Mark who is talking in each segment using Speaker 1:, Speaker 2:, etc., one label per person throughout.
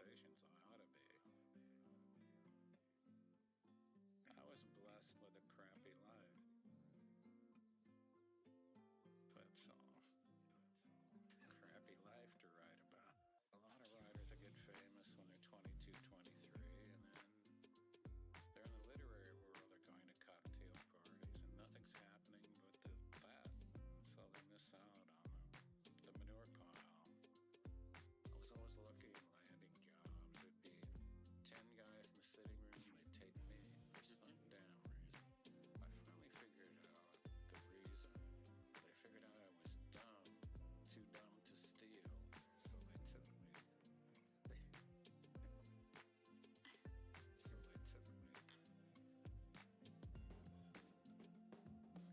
Speaker 1: conversations I ought to be. I was blessed with a crappy life. That's all. Crappy life to write about. A lot of writers that get famous when they're 22, 23, and then they're in the literary world, they're going to cocktail parties, and nothing's happening but that. So they miss out on the manure pile. I was always looking, landing jobs. There'd be 10 guys in the sitting room, they'd take me for some damn reason. I finally figured out the reason. They figured out I was dumb, too dumb to steal, so they took me. So they took me.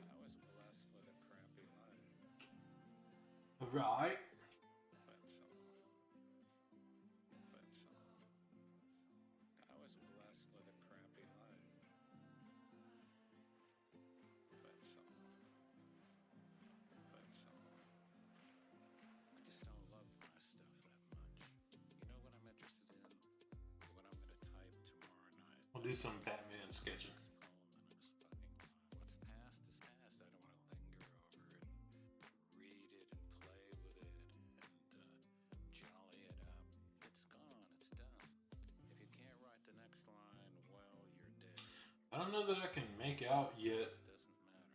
Speaker 1: I was blessed with a crappy life.
Speaker 2: Right.
Speaker 1: That's all. That's all. I was blessed with a crappy life. That's all. That's all. I just don't love my stuff that much. You know what I'm interested in? What I'm gonna type tomorrow night.
Speaker 2: We'll do some Batman sketching.
Speaker 1: Next poem in this fucking line. What's past is past. I don't want to linger over it and read it and play with it and jolly it up. It's gone. It's done. If you can't write the next line, well, you're dead.
Speaker 2: I don't know that I can make out yet
Speaker 1: This doesn't matter.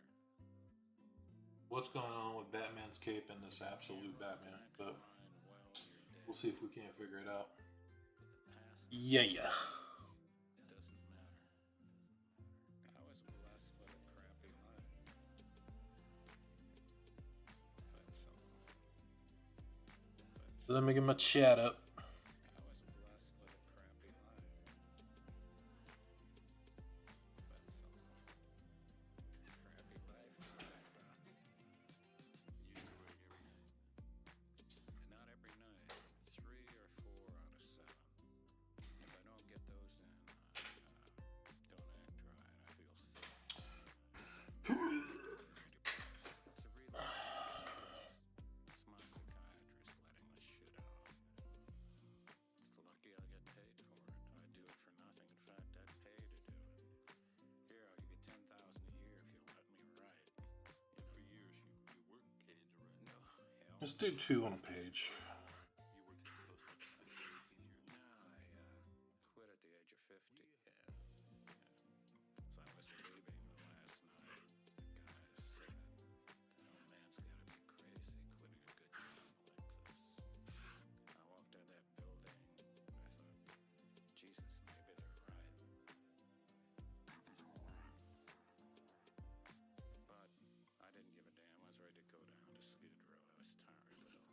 Speaker 2: what's going on with Batman's cape and this absolute Batman, but we'll see if we can't figure it out. Yeah.
Speaker 1: Doesn't matter. I was blessed with a crappy life. That's all. That's
Speaker 2: Let me get my chat up.
Speaker 1: I was blessed with a crappy life. That's all. Crappy life to write about. Usually, and not every night. 3 or 4 out of 7. If I don't get those in, I don't act right. I feel sick. It's a relapse. It's my psychiatrist letting the shit out. It's lucky I get paid for it. I do it for nothing. In fact, I'd pay to do it. Here, I'll give you $10,000 a year if you'll let me write. And for years, you work kids, right? No, hell.
Speaker 2: Let's do 2 on a page.
Speaker 1: You were supposed to be 18 years. No, I quit at the age of 50. Yeah. As I was leaving the last night, the guy said, "That old man's got to be crazy quitting a good job like this." I walked in that building and I thought, Jesus, maybe they're right. But I didn't give a damn. I was ready to go down to Skid Row. I was tired of it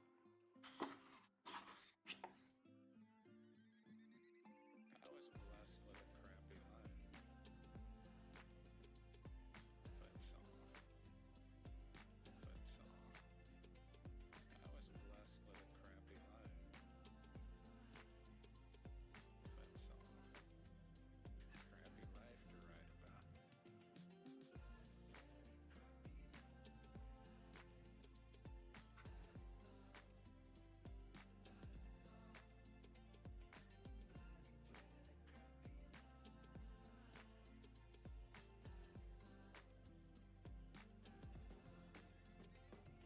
Speaker 1: all. I was blessed with a crappy life. That's all. That's all. I was blessed with a crappy life. That's all. Crappy life to write about.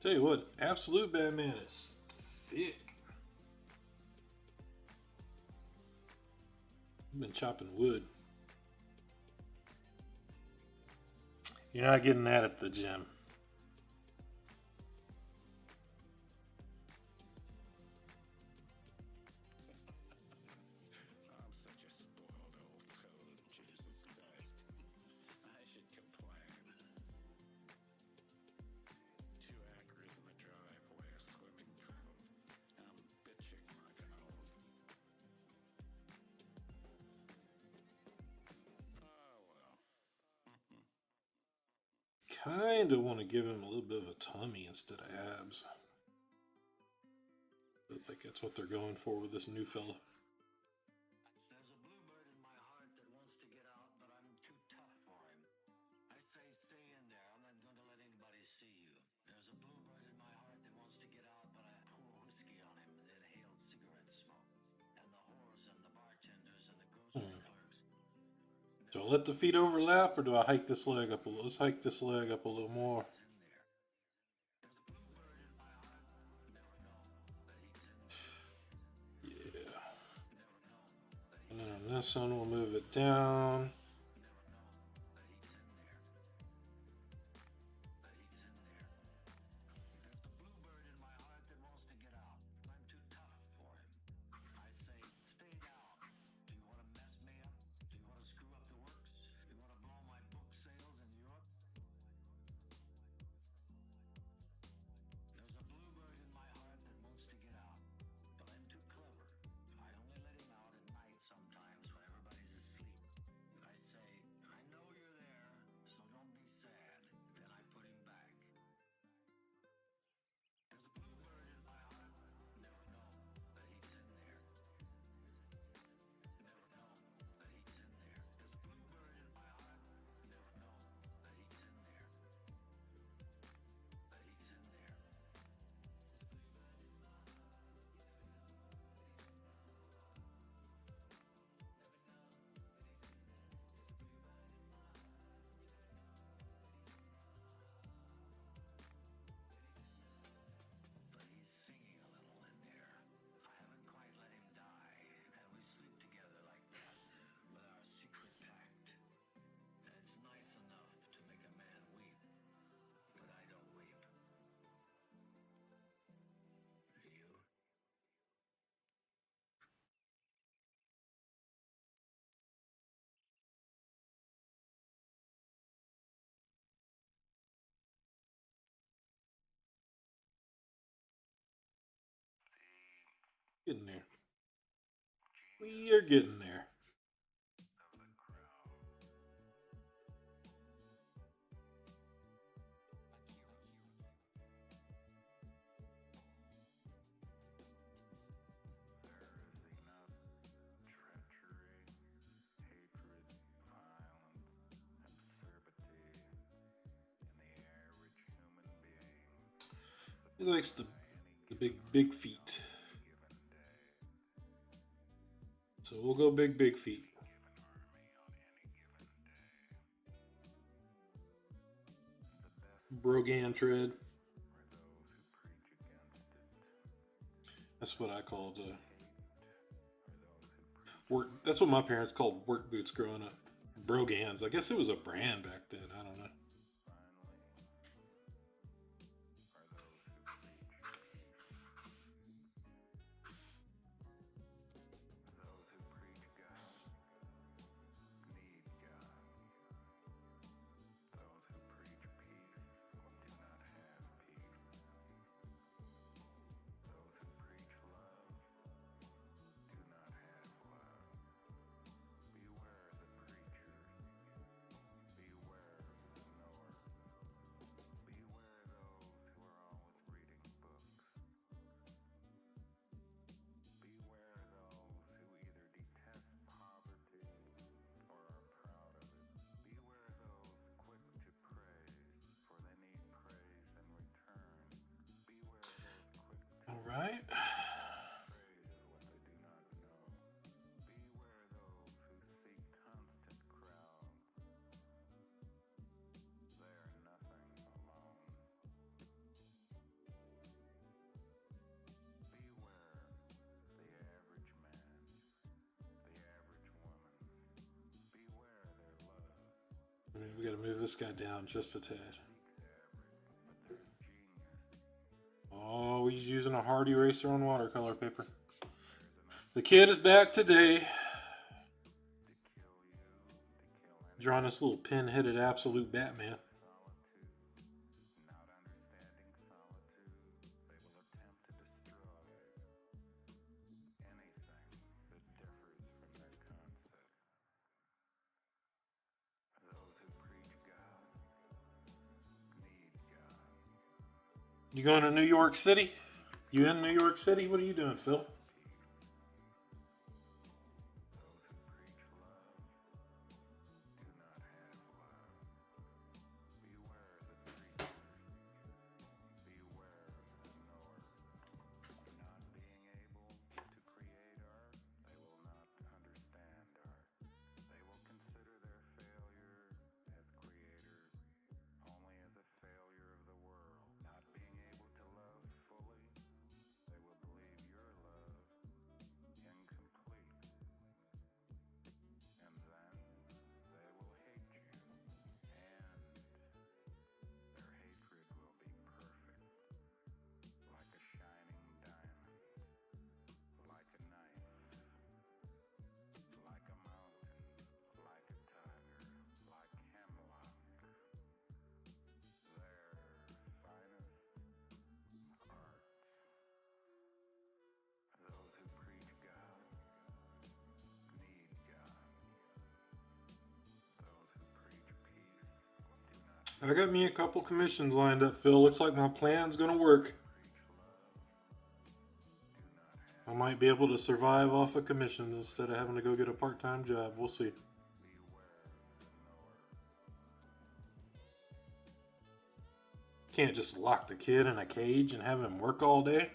Speaker 2: Tell you what, absolute Batman is thick. I've been chopping wood. You're not getting that at the gym.
Speaker 1: I'm such a spoiled old toad, Jesus Christ. I should complain. 2 acres in the driveway, a swimming pool. I'm bitching like an old. Oh well.
Speaker 2: Kinda want to give him a little bit of a tummy instead of abs. I think that's what they're going for with this new fella.
Speaker 3: There's a bluebird in my heart that wants to get out, but I'm too tough for him. I say stay in there. I'm not going to let anybody see you. There's a bluebird in my heart that wants to get out, but I pour whiskey on him that inhaled cigarette smoke. And the whores in
Speaker 2: I let the feet overlap, or do I hike this leg up a little? Let's hike this leg up a little more. Yeah. And then on this one, we'll move it down. Getting there. We are getting there. He likes the big feet. So we'll go big feet. Brogan tread. That's what I called work. That's what my parents called work boots growing up. Brogans. I guess it was a brand back then. I don't know. All right. I mean, we got to move this guy down just a tad. Oh, he's using a hard eraser on watercolor paper. The kid is back today. Drawing this little pin-headed absolute Batman. You going to New York City? You in New York City? What are you doing, Phil? I got me a couple commissions lined up, Phil. Looks like my plan's gonna work. I might be able to survive off of commissions instead of having to go get a part-time job. We'll see. Can't just lock the kid in a cage and have him work all day.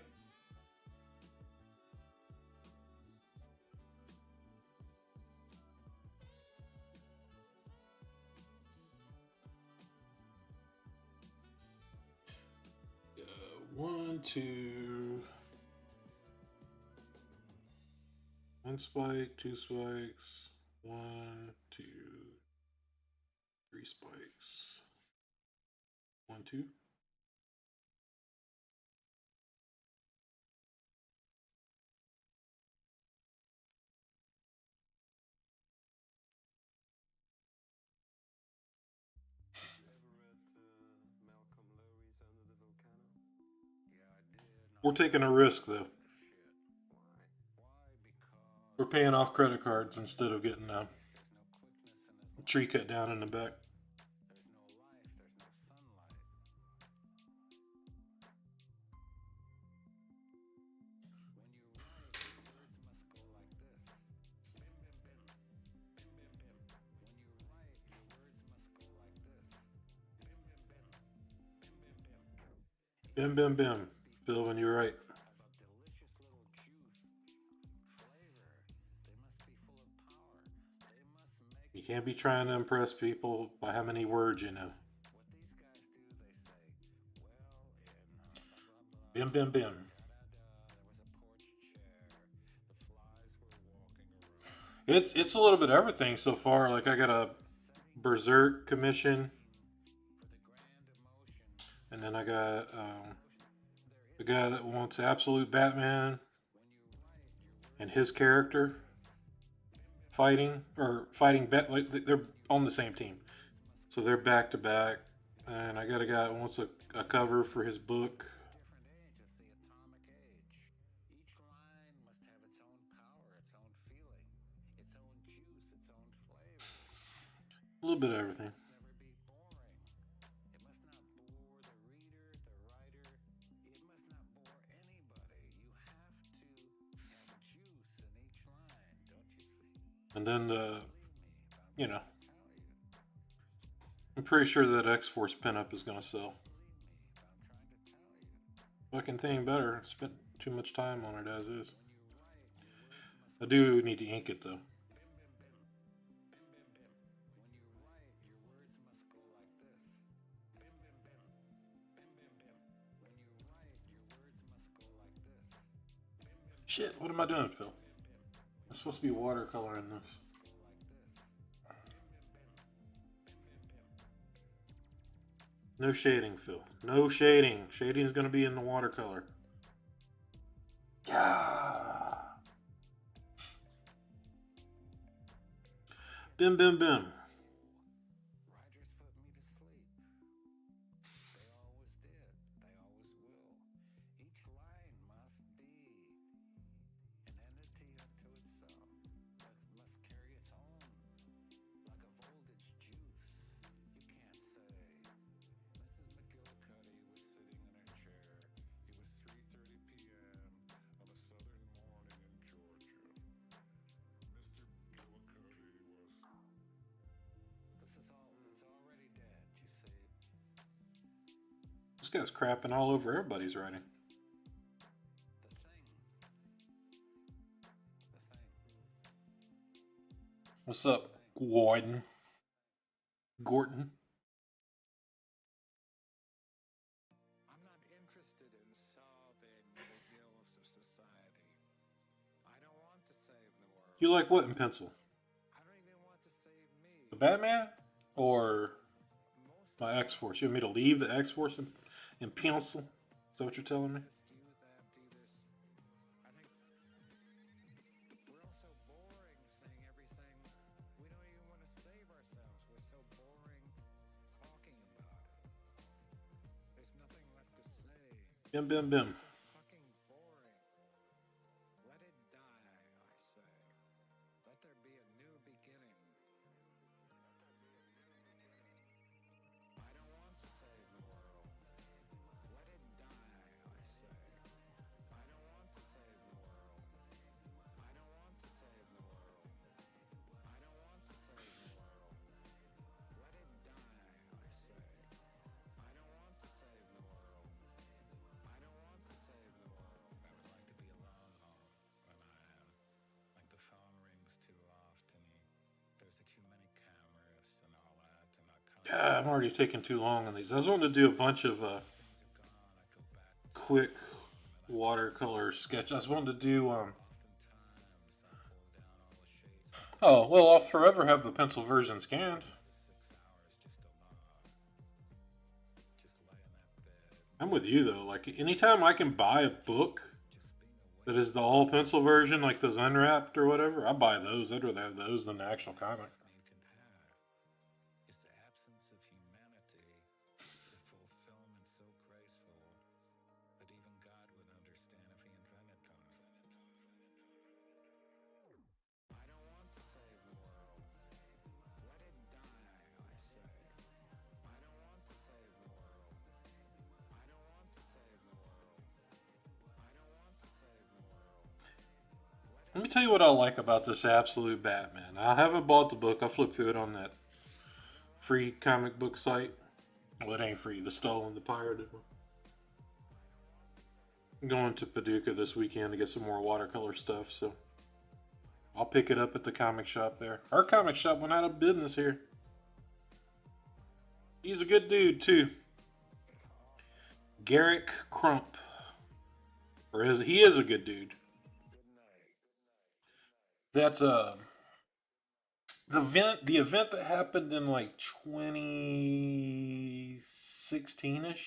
Speaker 2: One, two. One spike, two spikes. One, two, three spikes. One, two. We're taking a risk, though. We're paying off credit cards instead of getting a tree cut down in the back. Bim, bim, bim. Phil, when you're right. You can't be trying to impress people by how many words you know. Bim, bim, bim. It's a little bit of everything so far. Like I got a Berserk commission, and then I got the guy that wants Absolute Batman and his character fighting like they're on the same team, so they're back to back. And I got a guy that wants a cover for his book. A little bit of everything. And then I'm pretty sure that X-Force pinup is gonna sell. Fucking thing better. Spent too much time on it as is. I do need to ink it though. Shit, what am I doing, Phil? I'm supposed to be watercoloring this. No shading, Phil. No shading. Shading is going to be in the watercolor. Yeah. Bim, bim, bim. This guy's crapping all over everybody's writing. What's up, Gordon? Gorton?
Speaker 1: I'm not interested in solving the ills of society. I don't want to save the world.
Speaker 2: You like what in pencil?
Speaker 1: I don't even want to save me.
Speaker 2: The Batman? Or my X-Force? You want me to leave the X-Force in pencil? Is that what you're telling me?
Speaker 1: I think we're all so boring saying everything. We don't even want to save ourselves. We're so boring talking about it. There's nothing left to say.
Speaker 2: Bim, bim, bim.
Speaker 1: Fucking boring. Let it die, I say. Let there be a new beginning. I don't
Speaker 2: God, I'm already taking too long on these. I was wanting to do a bunch of quick watercolor sketch. I was wanting to do oh well, I'll forever have the pencil version scanned. I'm with you though. Like anytime I can buy a book that is the all pencil version, like those unwrapped or whatever, I buy those. I'd rather have those than the actual comic.
Speaker 1: Is the absence of humanity, the fulfillment so graceful that even God would understand if he invented them. I don't want to save the world. Let it die, I say. I don't want to save the world. I don't want to save the world. I don't want to save the world.
Speaker 2: Let me tell you what I like about this Absolute Batman. I haven't bought the book. I flipped through it on that free comic book site. Well, it ain't free. The stolen, the pirated one. I'm going to Paducah this weekend to get some more watercolor stuff, so I'll pick it up at the comic shop there. Our comic shop went out of business here. He's a good dude, too. Garrick Crump. He is a good dude. That's the event that happened in like 2016ish.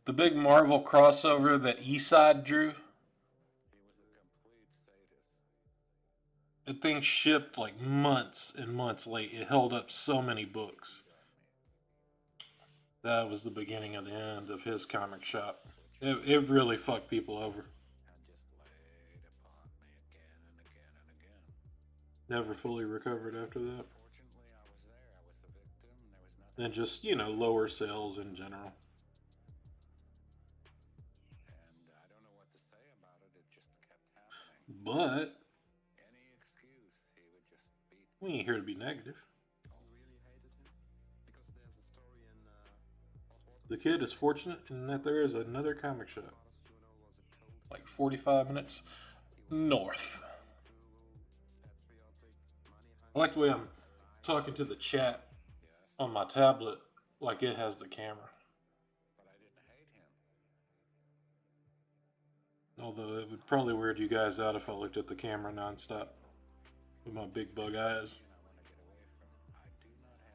Speaker 2: The big Marvel crossover that Eastside drew. That thing shipped like months and months late. It held up so many books. That was the beginning of the end of his comic shop. It really fucked people over. Never fully recovered after that. And just, lower sales in general. But we ain't here to be negative. The kid is fortunate in that there is another comic shop. Like 45 minutes north. I like the way I'm talking to the chat on my tablet like it has the camera. Although it would probably weird you guys out if I looked at the camera nonstop with my big bug eyes.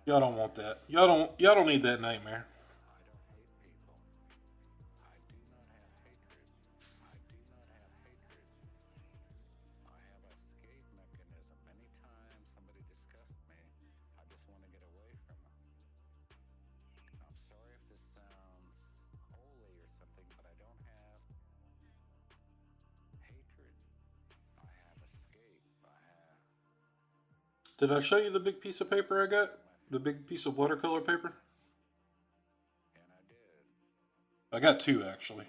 Speaker 2: Y'all don't want that. Y'all don't need that nightmare. Did I show you the big piece of paper I got? The big piece of watercolor paper? I got two, actually.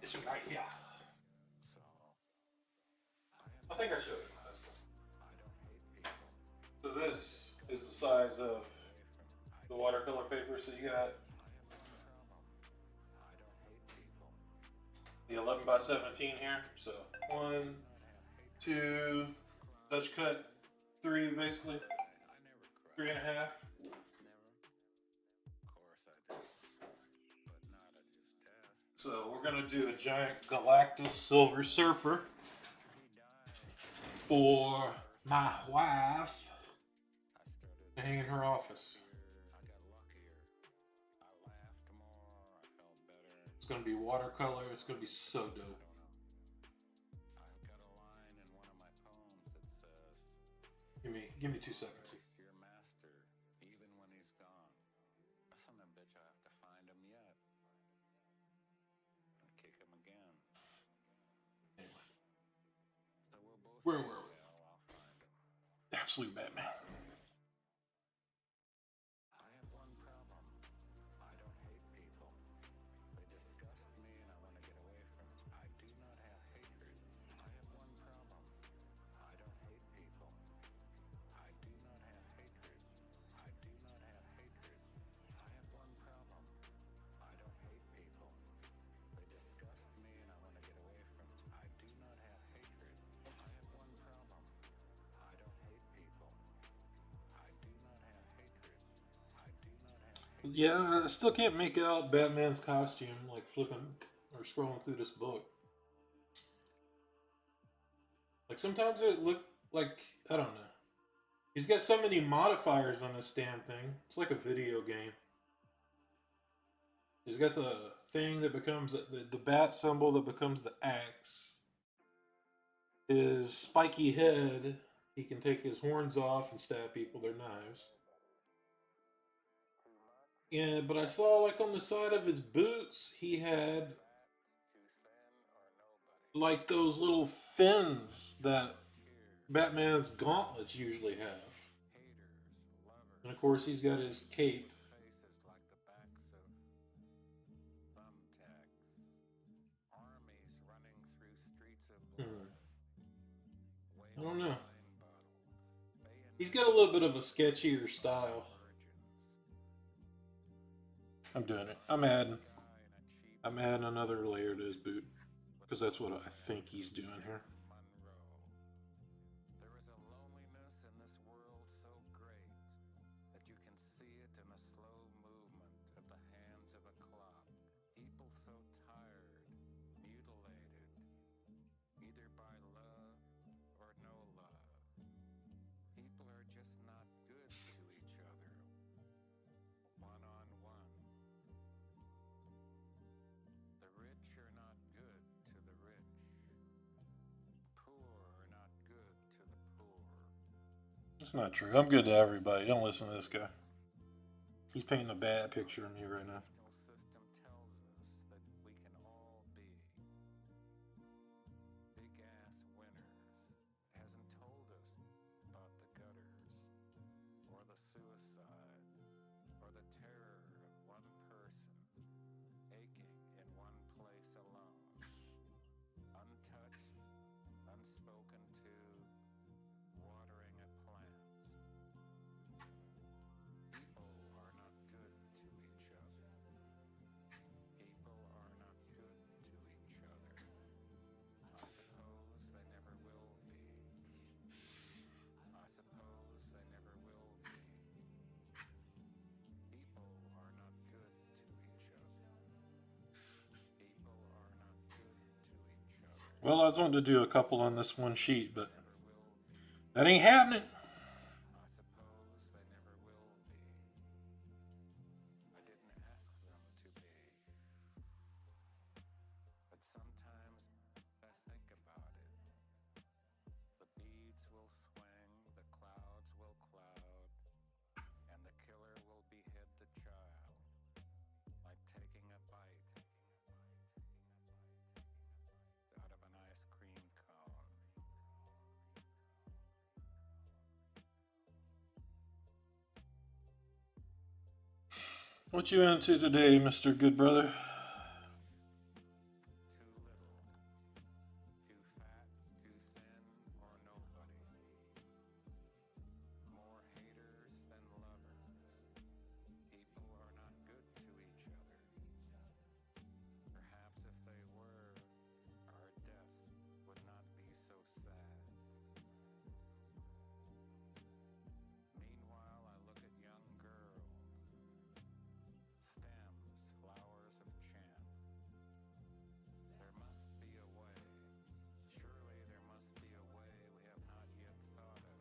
Speaker 2: It's right here. I think I showed it last time. So this is the size of the watercolor paper. So you got the 11 by 17 here. So 1, 2, touch cut 3, basically 3.5. So we're gonna do a giant Galactus Silver Surfer for my wife to hang in her office. It's gonna be watercolor. It's gonna be so dope. Give me 2 seconds here. Where were we? Absolute Batman.
Speaker 1: I have one problem. I don't hate people. They disgust me and I want to get away from them. I do not have hatred. I have one problem. I don't hate people. I do not have hatred. I do not have hatred. I have one problem. I don't hate people. They disgust me and I want to get away from them. I do not have hatred. I have one problem. I don't hate people. I do not have hatred. I do not have hatred.
Speaker 2: Yeah, I still can't make out Batman's costume, like flipping or scrolling through this book. Like sometimes it look like, I don't know. He's got so many modifiers on this damn thing. It's like a video game. He's got the thing that becomes the bat symbol that becomes the axe. His spiky head, he can take his horns off and stab people, they're knives. Yeah, but I saw like on the side of his boots, he had like those little fins that Batman's gauntlets usually have. And of course, he's got his cape.
Speaker 1: Faces like the backs of thumbtacks. Armies running through streets of blood.
Speaker 2: I don't know.
Speaker 1: Waving wine bottles.
Speaker 2: He's got a little bit of a sketchier style. I'm doing it. I'm adding another layer to his boot because that's what I think he's doing here.
Speaker 1: There is a loneliness in this world so great that you can see it in the slow movement of the hands of a clock. People so tired, mutilated, either by love or no love. People are just not good to each other, one on one. The rich are not good to the rich. Poor are not good to the poor.
Speaker 2: That's not true. I'm good to everybody. Don't listen to this guy. He's painting a bad picture of me right now.
Speaker 1: The system tells us that we can all be big-ass winners. It hasn't told us about the gutters, or the suicide, or the terror of one person aching in one place alone, untouched, unspoken to, watering a plant. People are not good to each other. People are not good to each other. I suppose they never will be. I suppose they never will be. People are not good to each other. People are not good to each other.
Speaker 2: Well, I was wanting to do a couple on this one sheet, but
Speaker 1: Never will be.
Speaker 2: that ain't happening.
Speaker 1: I suppose they never will be. I didn't ask them to be. But sometimes I think about it. The beads will swing, the clouds will cloud, and the killer will behead the child, like taking a bite out of an ice cream cone.
Speaker 2: What you into today, Mr. Good Brother?
Speaker 1: Too little, too fat, too thin, or nobody. More haters than lovers. People are not good to each other. Perhaps if they were, our deaths would not be so sad. Meanwhile, I look at young girls. Stems, flowers of chant. There must be a way. Surely there must be a way we have not yet thought of.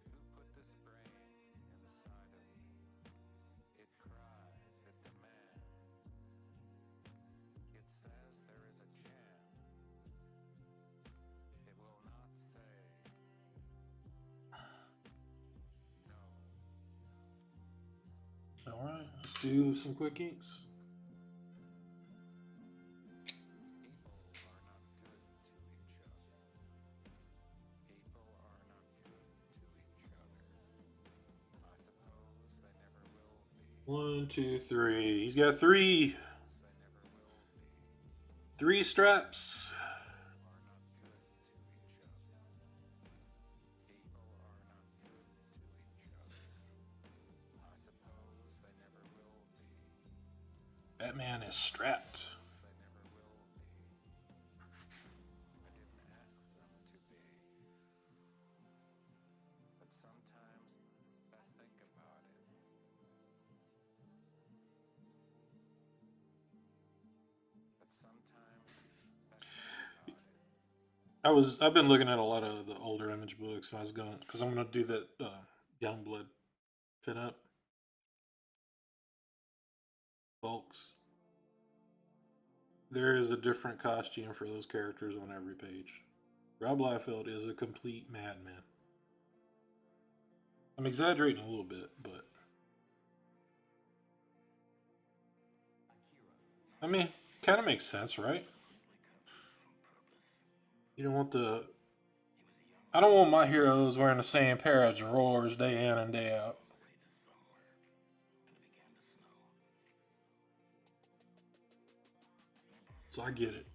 Speaker 1: Who put this brain inside of me? It cries, it demands. It says there is a chance. It will not say no.
Speaker 2: All right, let's do some quick inks.
Speaker 1: People are not good to each
Speaker 2: 1, 2, 3. He's got three. Three straps. Batman is strapped. I've been looking at a lot of the older Image books. And I was going because I'm gonna do that Youngblood pinup, folks. There is a different costume for those characters on every page. Rob Liefeld is a complete madman. I'm exaggerating a little bit, but I mean, kind of makes sense, right? You don't want the. I don't want my heroes wearing the same pair of drawers day in and day out. So I get it.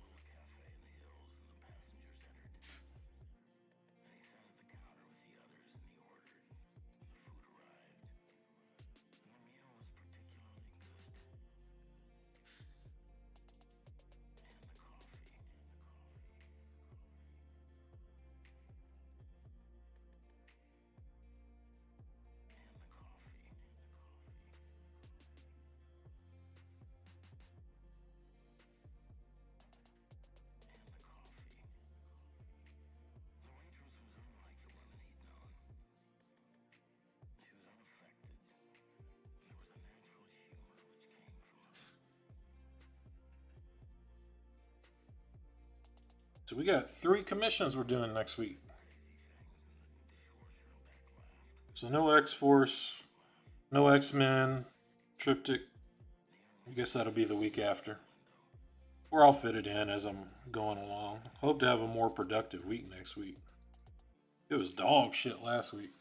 Speaker 2: So we got 3 commissions we're doing next week. So no X-Force, no X-Men, Triptych. I guess that'll be the week after. Or I'll fit it in as I'm going along. Hope to have a more productive week next week. It was dog shit last week.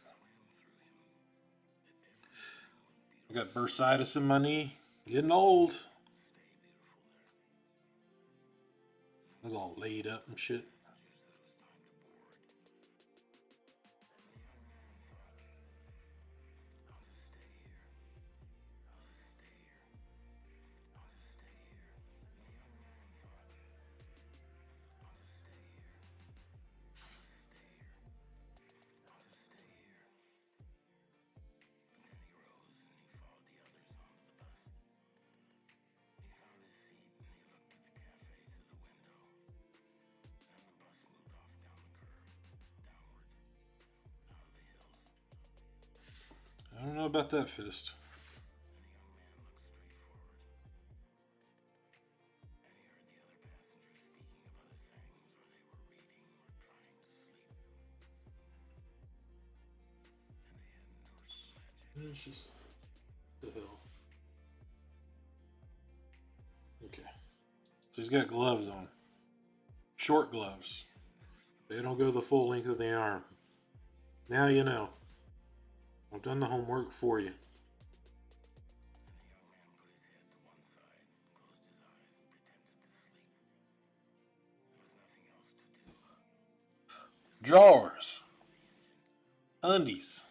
Speaker 2: I got bursitis in my knee. Getting old. I was all laid up and shit. I don't know about that fist. It's just the hell. Okay. So he's got gloves on. Short gloves. They don't go the full length of the arm. Now you know. I've done the homework for you. Drawers. Undies.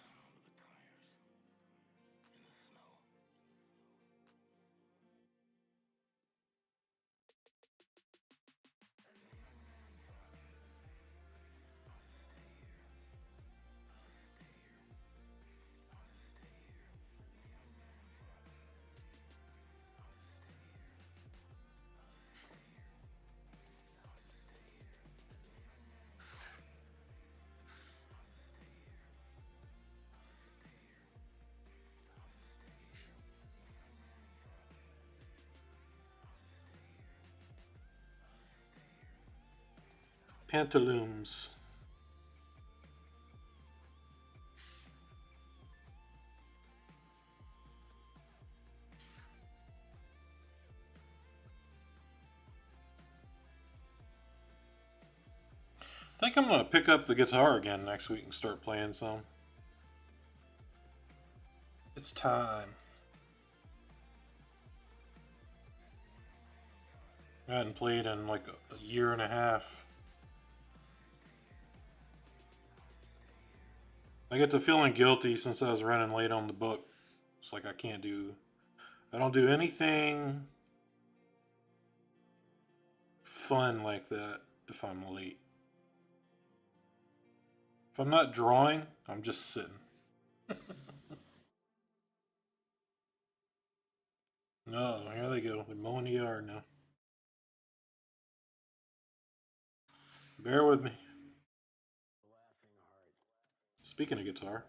Speaker 2: Pantaloons. I think I'm going to pick up the guitar again next week and start playing some. It's time. I hadn't played in like a year and a half. I get to feeling guilty since I was running late on the book. It's like I don't do anything fun like that if I'm late. If I'm not drawing, I'm just sitting. No, here they go. They're mowing the yard now. Bear with me. Speaking of guitar,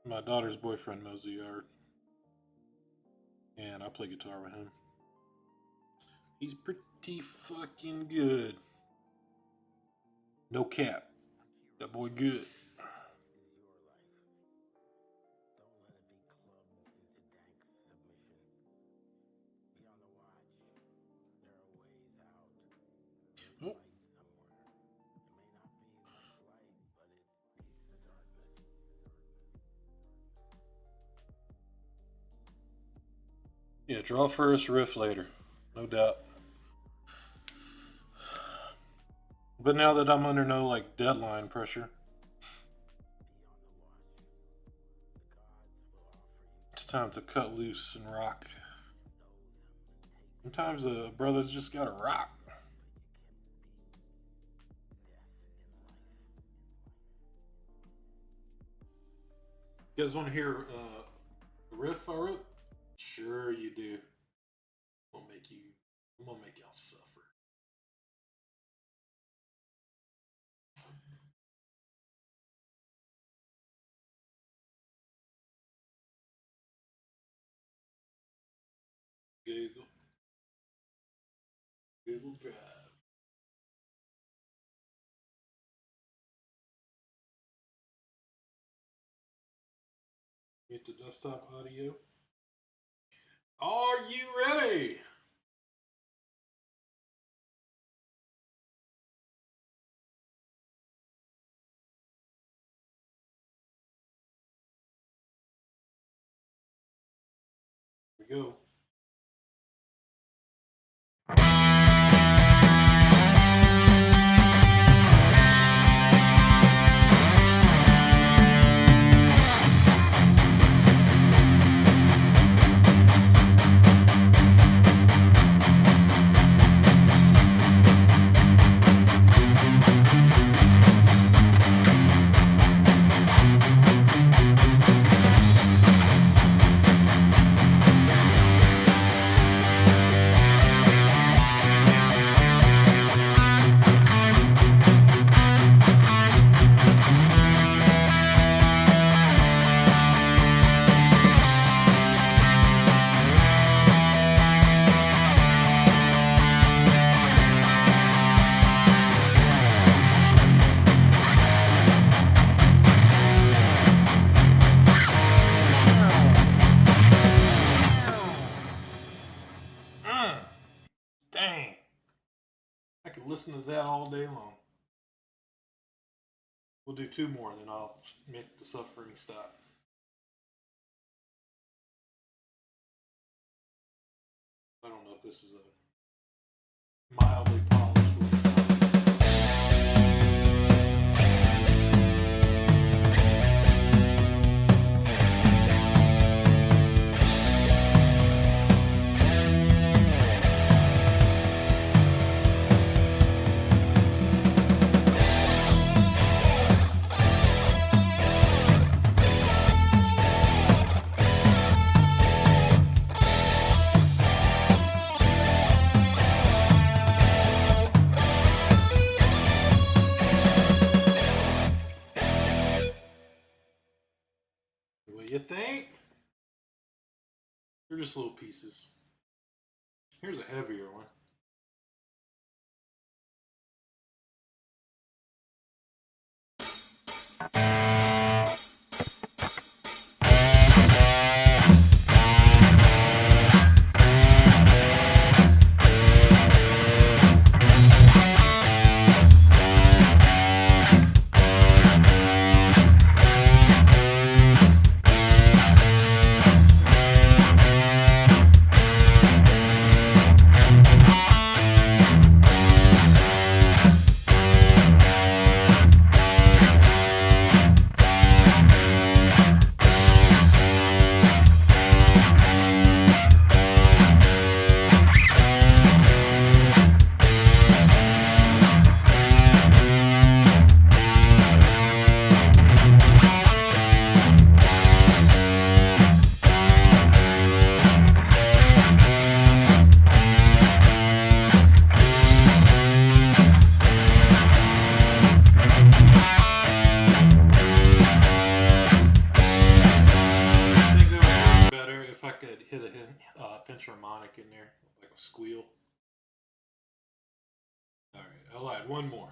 Speaker 2: my daughter's boyfriend mows the yard, and I play guitar with him. He's pretty fucking good. No cap. That boy good. Yeah, draw first, riff later. No doubt. But now that I'm under no like deadline pressure, it's time to cut loose and rock. Sometimes a brother's just gotta rock. You guys want to hear a riff I wrote? Sure you do. I'm gonna make y'all suffer. Google Drive. Get the desktop audio. Are you ready? Here we go. Dang. I could listen to that all day long. We'll do two more, then I'll make the suffering stop. I don't know if this is a mildly polished one. You think? They're just little pieces. Here's a heavier one. I'll add one more.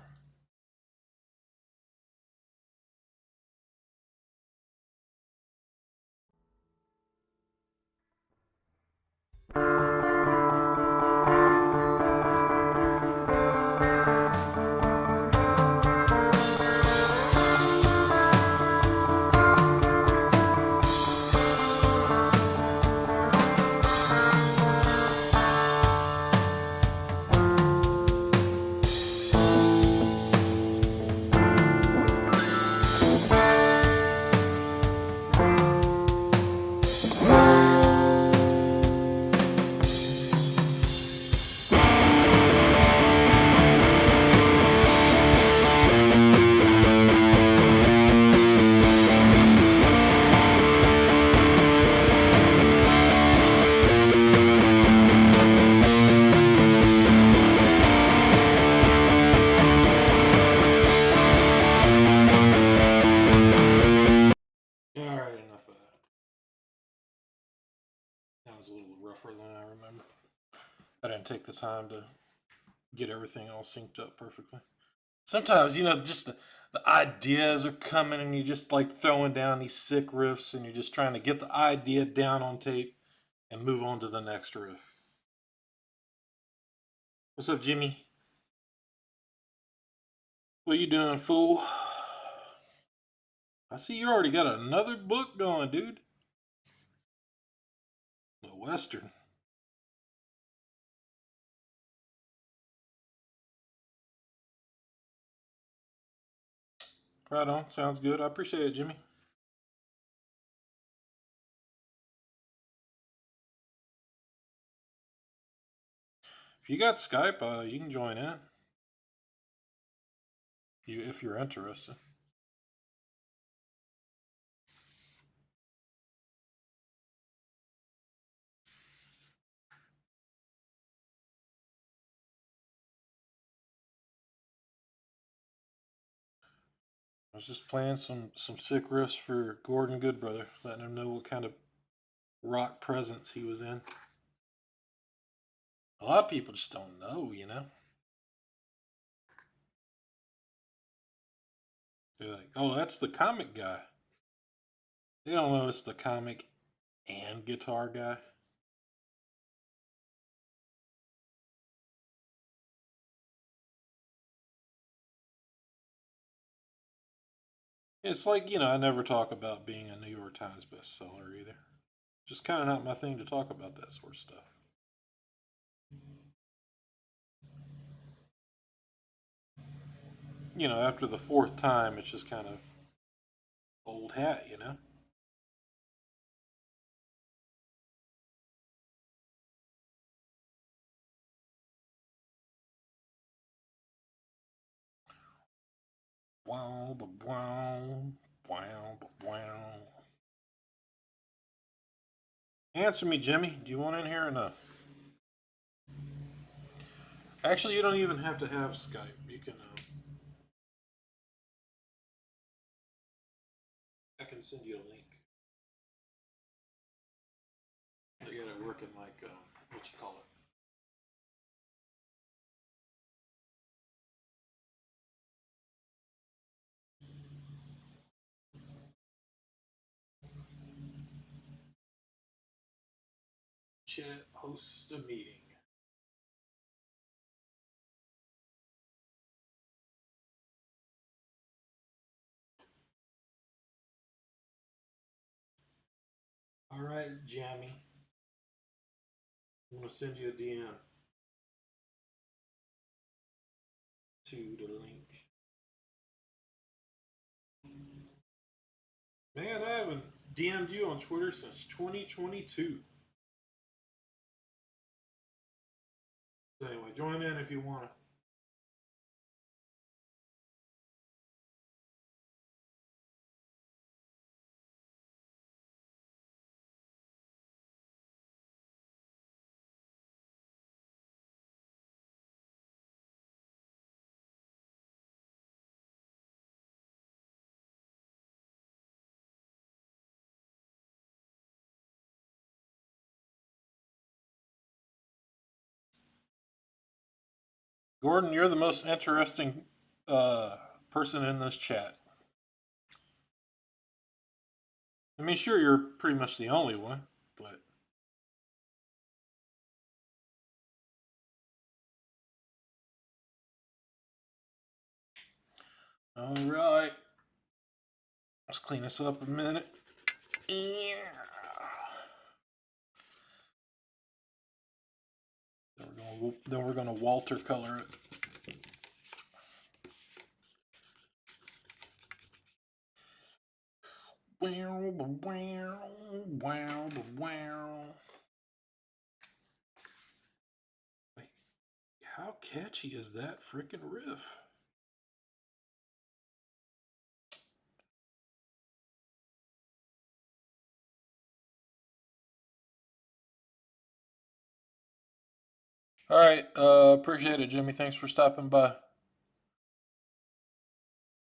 Speaker 2: Alright, enough of that. That was a little rougher than I remember. I didn't take the time to get everything all synced up perfectly. Sometimes, just the ideas are coming and you're just like throwing down these sick riffs and you're just trying to get the idea down on tape and move on to the next riff. What's up, Jimmy? What you doing, fool? I see you already got another book going, dude. The Western. Right on. Sounds good. I appreciate it, Jimmy. If you got Skype, you can join in. If you're interested. I was just playing some sick riffs for Gordon Goodbrother, letting him know what kind of rock presence he was in. A lot of people just don't know, They're like, oh, that's the comic guy. They don't know it's the comic and guitar guy. It's like, I never talk about being a New York Times bestseller either. Just kind of not my thing to talk about that sort of stuff. After the fourth time, it's just kind of old hat, Wow, wow, wow, wow. Answer me, Jimmy. Do you want in here or not? Actually, you don't even have to have Skype. You can. I can send you a link. They got it working like what you call it. Chat hosts a meeting. All right, Jammy. I'm gonna send you a DM to the link. Man, I haven't DM'd you on Twitter since 2022. So anyway, join in if you want to. Gordon, you're the most interesting person in this chat. I mean, sure, you're pretty much the only one, but. All right. Let's clean this up a minute. Yeah. Then we're gonna Walter color it. Like, how catchy is that freaking riff? All right, appreciate it, Jimmy. Thanks for stopping by.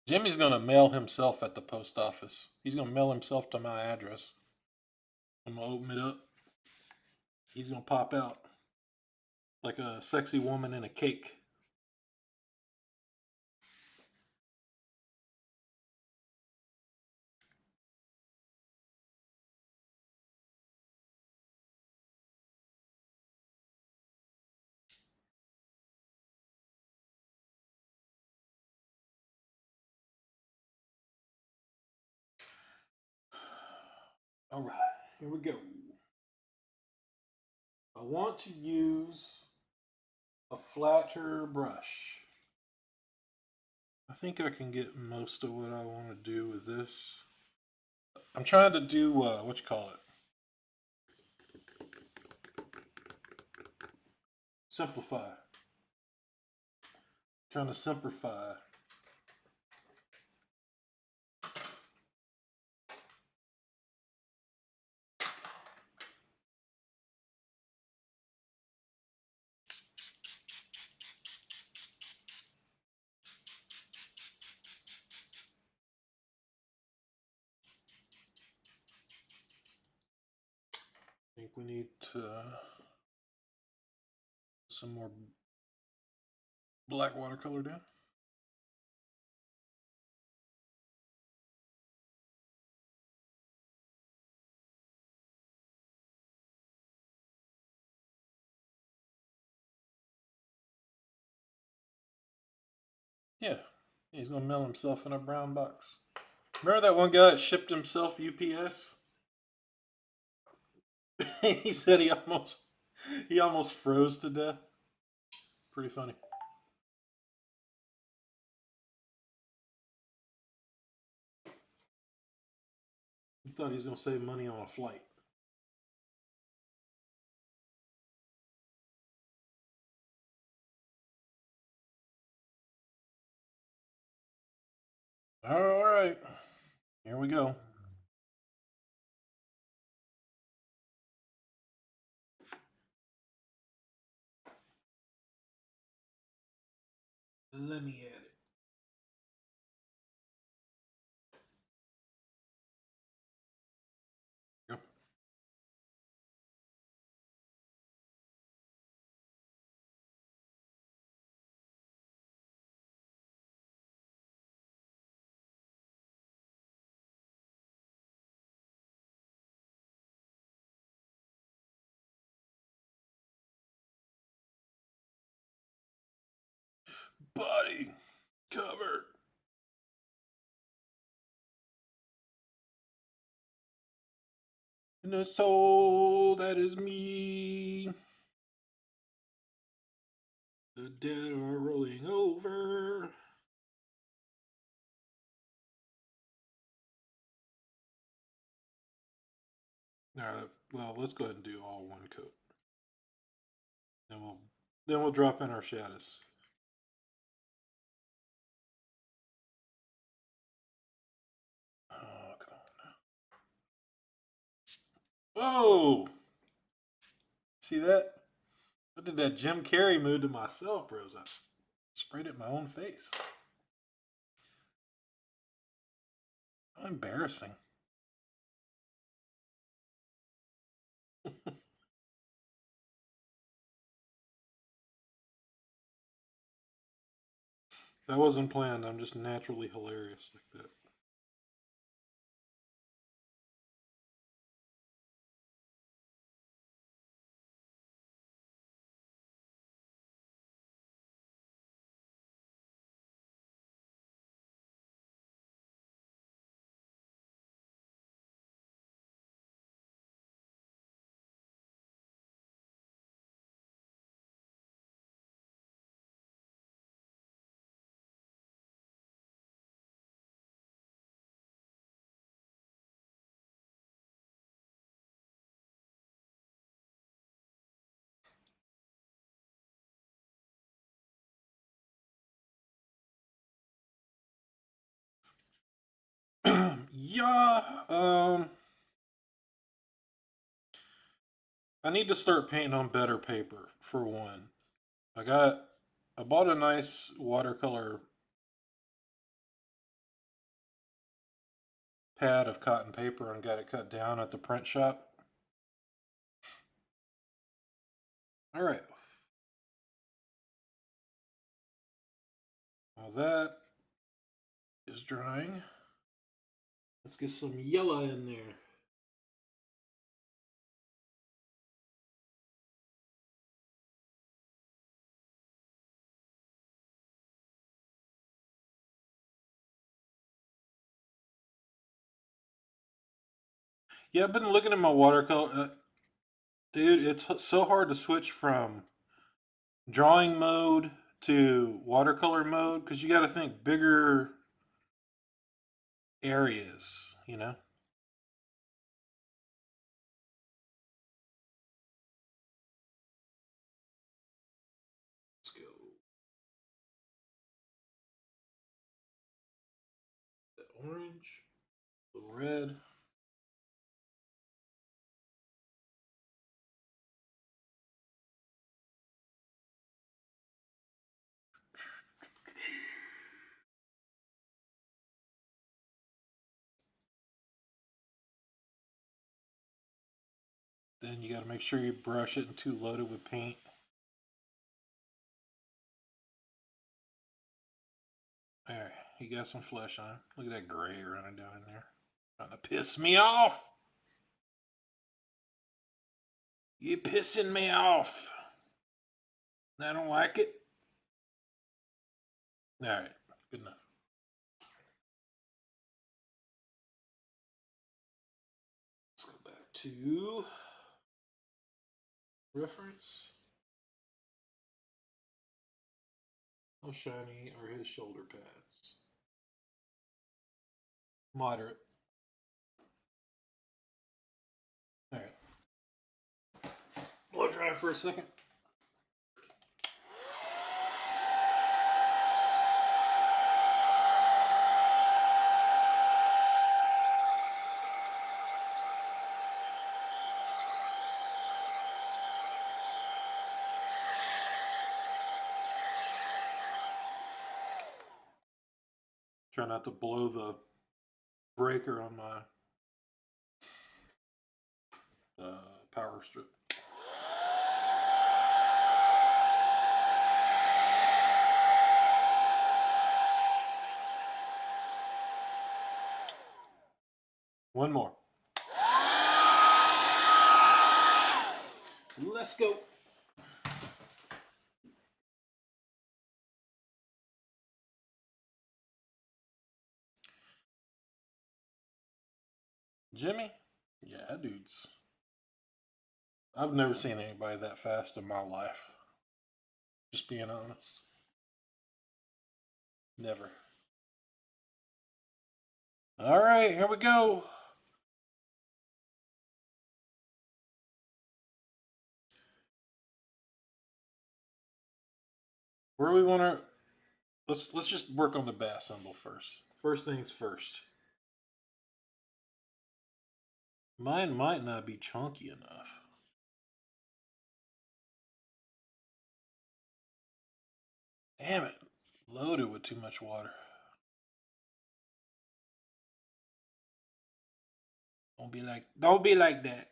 Speaker 2: Jimmy's gonna mail himself at the post office. He's gonna mail himself to my address. I'm gonna open it up. He's gonna pop out like a sexy woman in a cake. All right, here we go. I want to use a flatter brush. I think I can get most of what I want to do with this. I'm trying to do, what you call it? Simplify. Trying to simplify. I think we need some more black watercolor down. Yeah, he's gonna mail himself in a brown box. Remember that one guy that shipped himself UPS? He said he almost froze to death. Pretty funny. He thought he was gonna save money on a flight. All right, here we go. Let me add it. Go. Body covered. In the soul that is me. The dead are rolling over. Well, let's go ahead and do all one coat. Then we'll drop in our shadows. Oh, come on now. Whoa! See that? I did that Jim Carrey move to myself, bros. I sprayed it in my own face. How embarrassing. That wasn't planned. I'm just naturally hilarious like that. Yeah, I need to start painting on better paper for one. I bought a nice watercolor pad of cotton paper and got it cut down at the print shop. All right. While that is drying, let's get some yellow in there. Yeah, I've been looking at my watercolor. Dude, it's so hard to switch from drawing mode to watercolor mode because you got to think bigger areas, you know? Let's go. The orange, the red. Then you got to make sure you brush it and too loaded with paint. Alright, you got some flesh on. Look at that gray running down in there. Trying to piss me off! You're pissing me off! I don't like it. Alright, good enough. Let's go back to reference. How shiny are his shoulder pads? Moderate. Alright. Blow dry for a second. Try not to blow the breaker on my power strip. One more. Let's go. Jimmy? Yeah, that dude's. I've never seen anybody that fast in my life. Just being honest. Never. Alright, here we go. Where we want to. Let's just work on the bat symbol first. First things first. Mine might not be chunky enough. Damn it. Loaded with too much water. Don't be like that.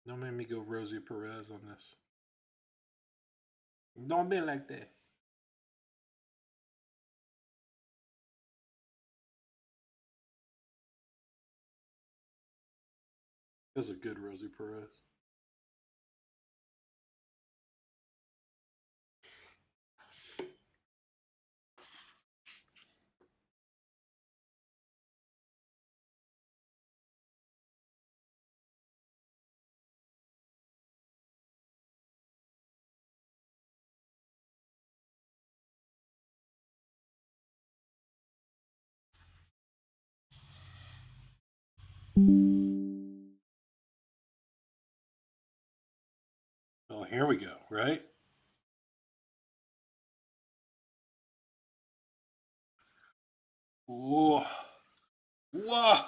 Speaker 2: Don't make me go Rosie Perez on this. Don't be like that. That's a good Rosie Perez. Oh, here we go, right? Whoa. Whoa.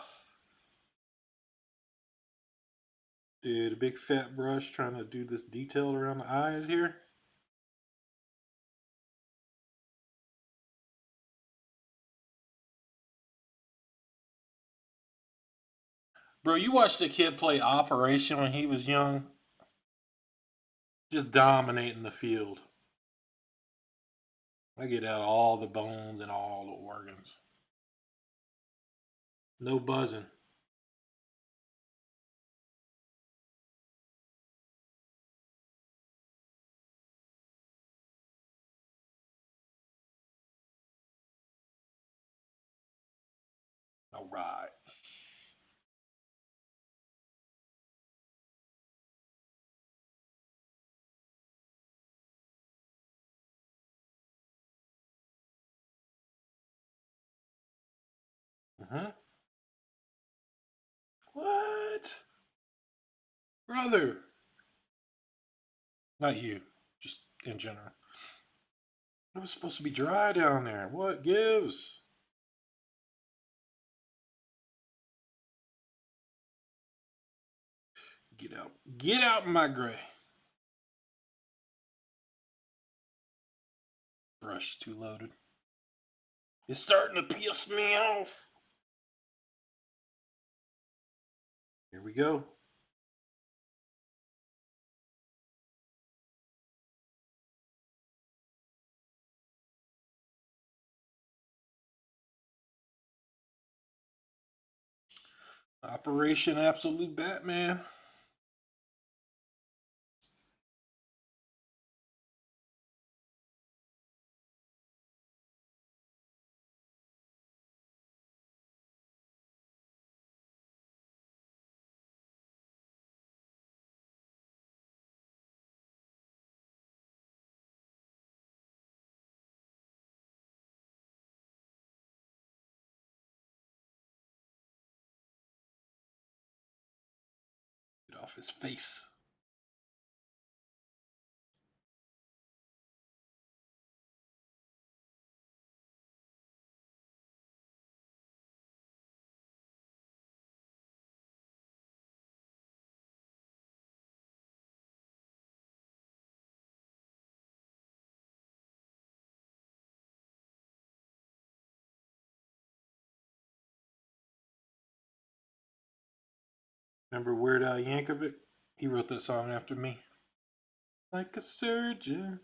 Speaker 2: Dude, a big fat brush trying to do this detail around the eyes here. Bro, you watched the kid play Operation when he was young? Just dominating the field. I get out all the bones and all the organs. No buzzing. All right. What? Brother. Not you, just in general. It was supposed to be dry down there. What gives? Get out. Get out, my gray. Brush is too loaded. It's starting to piss me off. Here we go. Operation Absolute Batman. Get off his face. Remember Weird Al Yankovic? He wrote that song after me. Like a surgeon.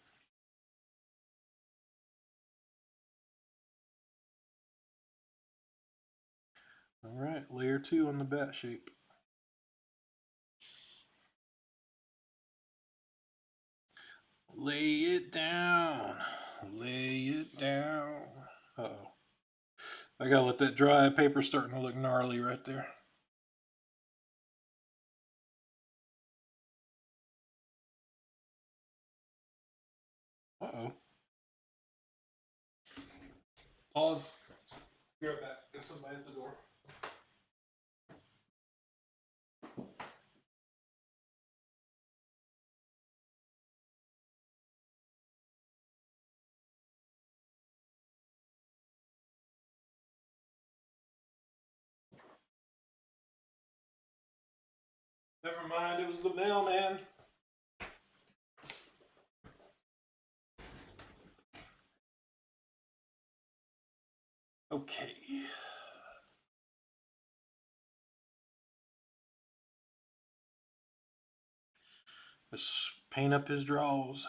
Speaker 2: All right, layer 2 on the bat shape. Lay it down. Lay it down. Uh-oh. I gotta let that dry. Paper's starting to look gnarly right there. Uh-oh. Pause. Be right back. Get somebody at the door. Never mind, it was the mailman. Okay. Let's paint up his drawers.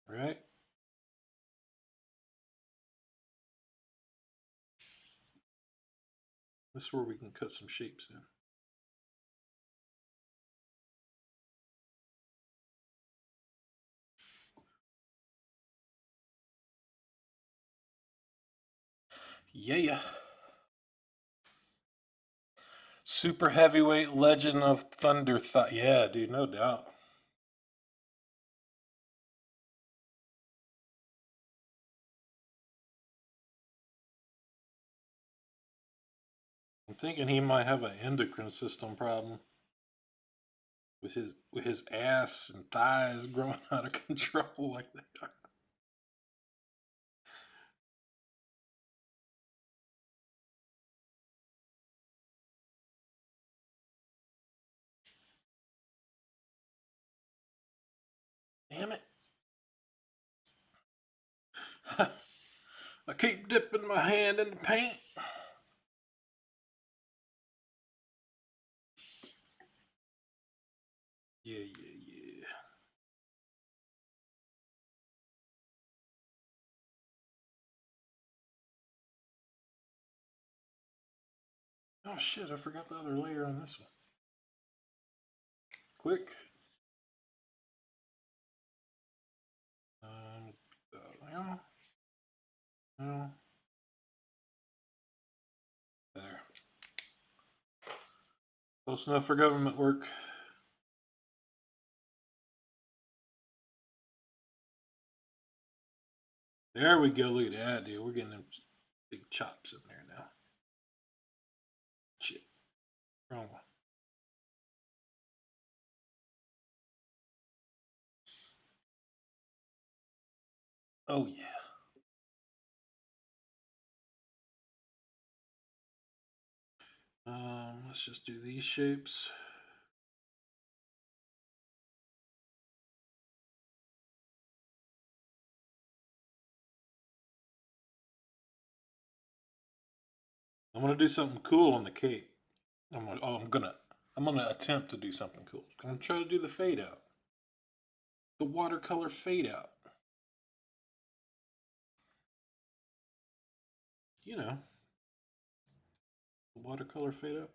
Speaker 2: right? This is where we can cut some shapes in. Yeah. Super heavyweight Legend of Thunder Thought. Yeah, dude, no doubt. I'm thinking he might have an endocrine system problem with his ass and thighs growing out of control like they are. Damn it. I keep dipping my hand in the paint. Yeah. Oh shit, I forgot the other layer on this one. Quick. No. There. Close enough for government work. There we go. Look at that, dude. We're getting them big chops in there now. Shit. Wrong one. Oh, yeah. Let's just do these shapes. I'm gonna do something cool on the cape. I'm gonna attempt to do something cool. I'm gonna try to do the fade out. The watercolor fade out. You know. The watercolor fade out.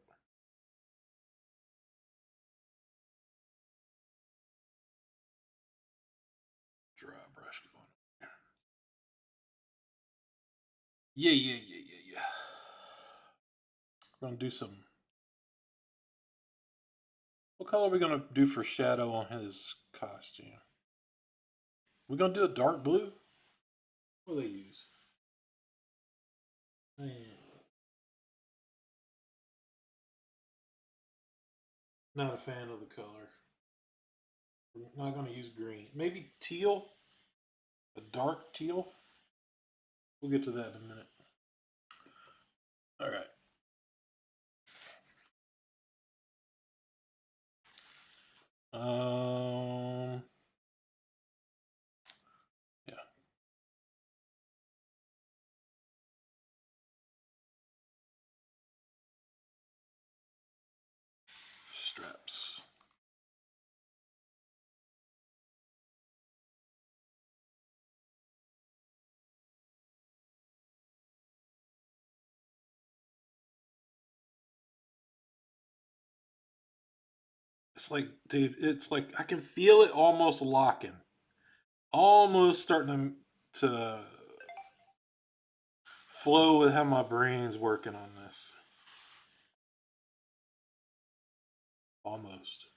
Speaker 2: Dry brush going. Yeah. We're gonna do some. What color are we gonna do for shadow on his costume? We're gonna do a dark blue? What do they use? Not a fan of the color. We're not gonna use green. Maybe teal? A dark teal? We'll get to that in a minute. Alright. Yeah. Straps. It's like, dude, it's like I can feel it almost locking. Almost starting to flow with how my brain's working on this. Almost.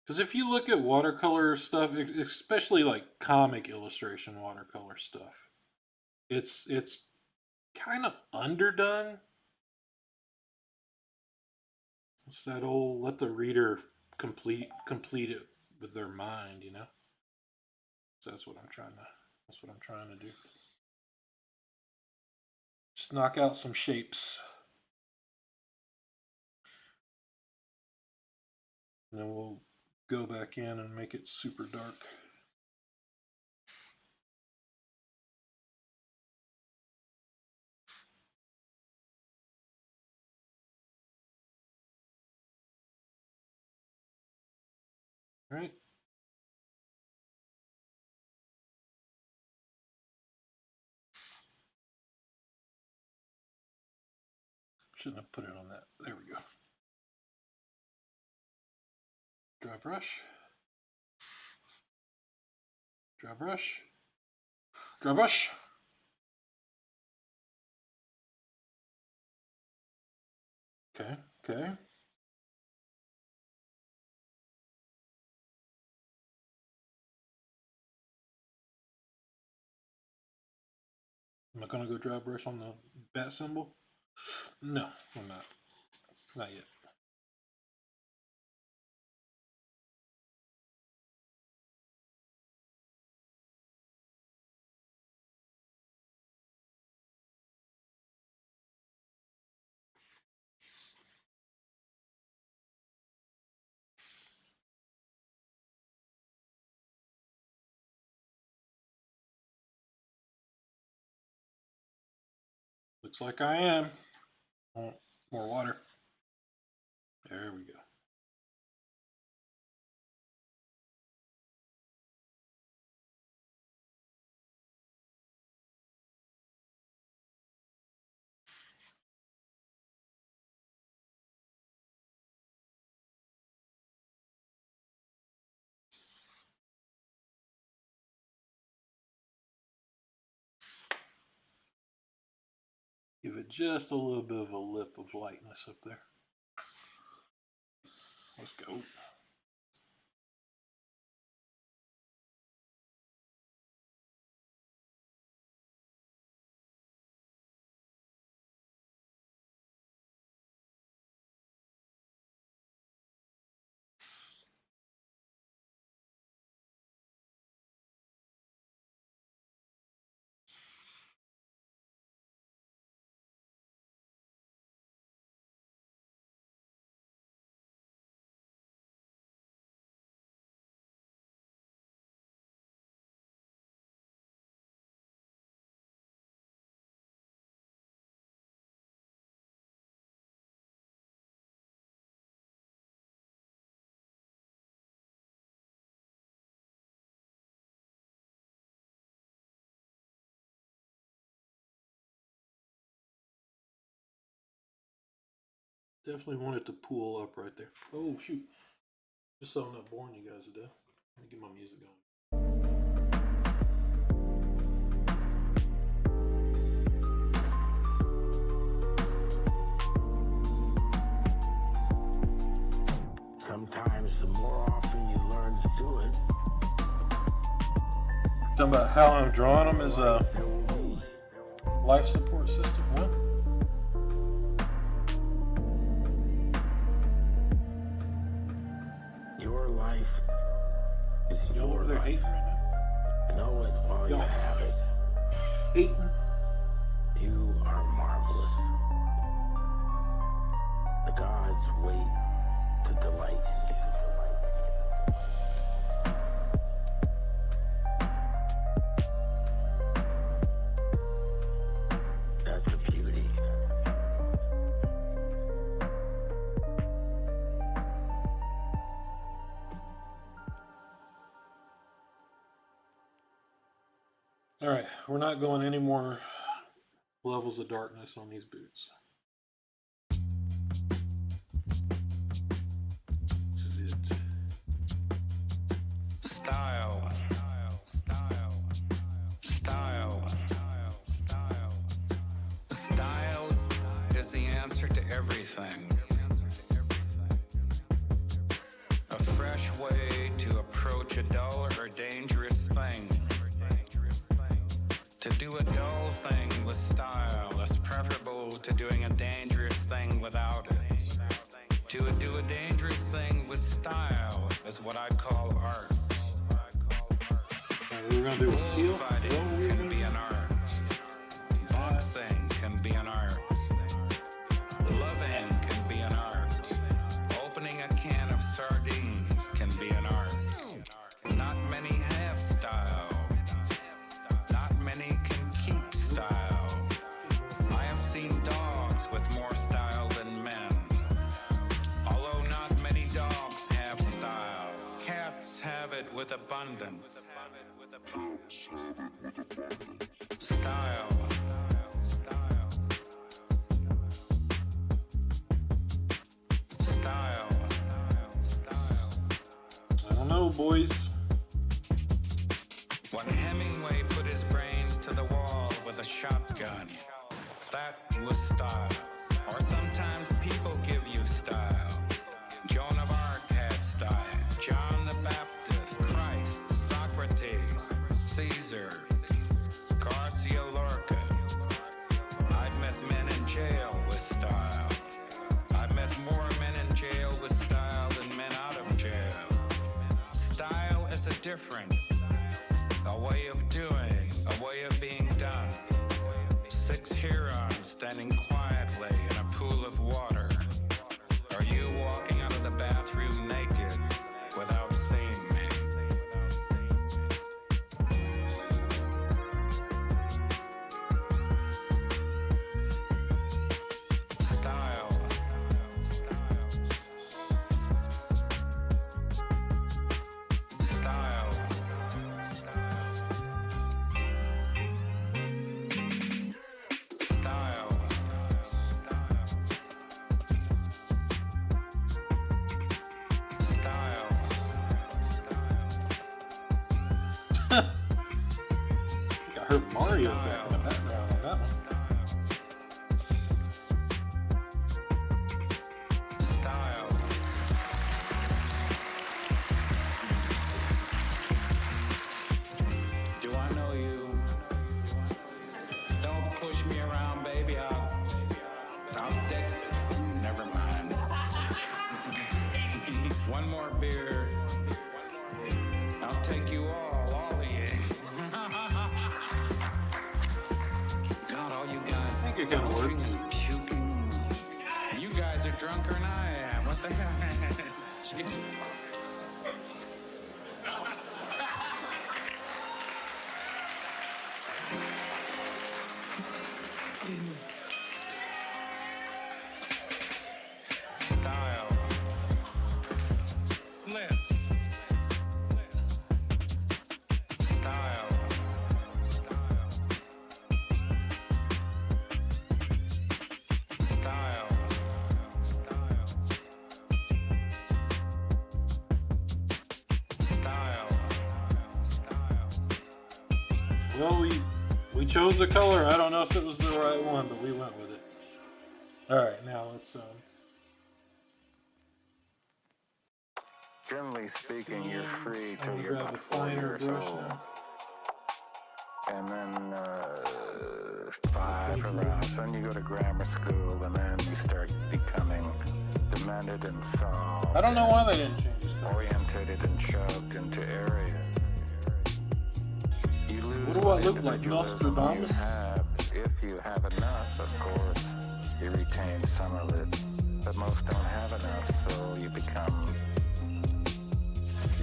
Speaker 2: Because if you look at watercolor stuff, especially like comic illustration watercolor stuff, it's kind of underdone. It's that old let the reader complete it with their mind, you know. So that's what I'm trying to do. Just knock out some shapes. And then we'll go back in and make it super dark. Right? Shouldn't have put it on that. There we go. Dry brush. Dry brush. Dry brush. Okay, okay. Am I gonna go dry brush on the bat symbol? No, I'm not. Not yet. Looks like I am. Oh, more water. There we go. Give it just a little bit of a lip of lightness up there. Let's go. Definitely want it to pool up right there. Oh, shoot. Just so I'm not boring you guys to death. Let me get my music going.
Speaker 3: Sometimes the more often you learn to do it,
Speaker 2: Talking about how I'm drawing them as a
Speaker 3: there will be.
Speaker 2: life support system. What?
Speaker 3: Your life is
Speaker 2: Y'all
Speaker 3: your
Speaker 2: over there
Speaker 3: life.
Speaker 2: hating right now?
Speaker 3: Know it while you
Speaker 2: Y'all
Speaker 3: have it.
Speaker 2: hating?
Speaker 3: You are marvelous. The gods wait to delight in you. That's a beauty.
Speaker 2: All right, we're not going any more levels of darkness on these boots. This is it.
Speaker 1: Style. Style. Style is the answer to everything. A fresh way to approach a dull or dangerous thing. To do a dull thing with style is preferable to doing a dangerous thing without it. To do a dangerous thing with style is what I call art.
Speaker 2: All right, we're gonna do a teal.
Speaker 1: Bullfighting
Speaker 2: What were we
Speaker 1: can
Speaker 2: gonna
Speaker 1: be
Speaker 2: do?
Speaker 1: an art. Boxing can be an art. Loving can be an art. Opening a can of sardines can be an art. Not many have style. Not many can keep style. I have seen dogs with more style than men. Although not many dogs have style. Cats abundance. Style. Style.
Speaker 2: I don't know, boys.
Speaker 1: When Hemingway put his brains to the wall with a shotgun, that was style. Or sometimes people give you style. Joan of Arc had style. John the Baptist, Christ, Socrates, Caesar, Garcia Lorca. I've met men in jail with style. I've met more men in jail with style than men out of jail. Style is a difference, a way of doing, a way of being done. 6 herons standing quietly in a pool of water. Are you walking out of the bathroom naked without seeing me? Style. Style. Style. Style.
Speaker 2: I heard Mario back in the background on that one.
Speaker 1: Style. Do I know you? Don't push me around, baby. I'll take. Never mind. One more beer. I'll take you all of you. God, all you guys.
Speaker 2: I think it kind of works.
Speaker 1: Puking. You guys are drunker than I am. What the hell? Jesus. Style. Lips. Style. Style. Style.
Speaker 2: Well, we chose a color. I don't know if it was the right one, but we went with it. All right, now let's
Speaker 4: Generally speaking, you're free till
Speaker 2: I'll
Speaker 4: you're
Speaker 2: grab
Speaker 4: about
Speaker 2: a
Speaker 4: 4
Speaker 2: finer
Speaker 4: years
Speaker 2: brush
Speaker 4: old.
Speaker 2: now.
Speaker 4: And then 5 around. Then you go to grammar school, and then you start becoming demented and soft.
Speaker 2: I don't know why they didn't change this color.
Speaker 4: Orientated and shoved into areas. You lose
Speaker 2: What do I look like,
Speaker 4: individualism
Speaker 2: Nostradamus?
Speaker 4: you have. If you have enough, of course, you retain some of it. But most don't have enough, so you become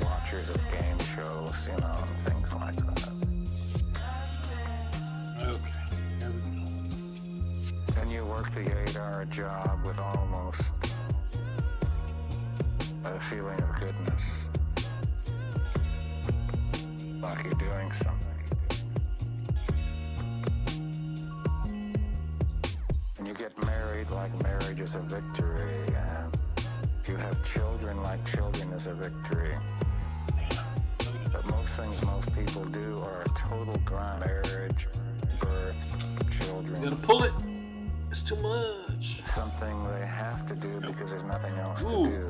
Speaker 4: watchers of game shows, you know, and things like that.
Speaker 2: Okay, here we go.
Speaker 4: Then you work the 8-hour job with almost a feeling of goodness, like you're doing something. And you get married like marriage is a victory, and if you have children like children is a victory. But most things most people do are a total grind. Marriage, birth, children.
Speaker 2: You gotta pull it. It's too much.
Speaker 4: Something they have to do because there's nothing else
Speaker 2: Ooh.
Speaker 4: to do.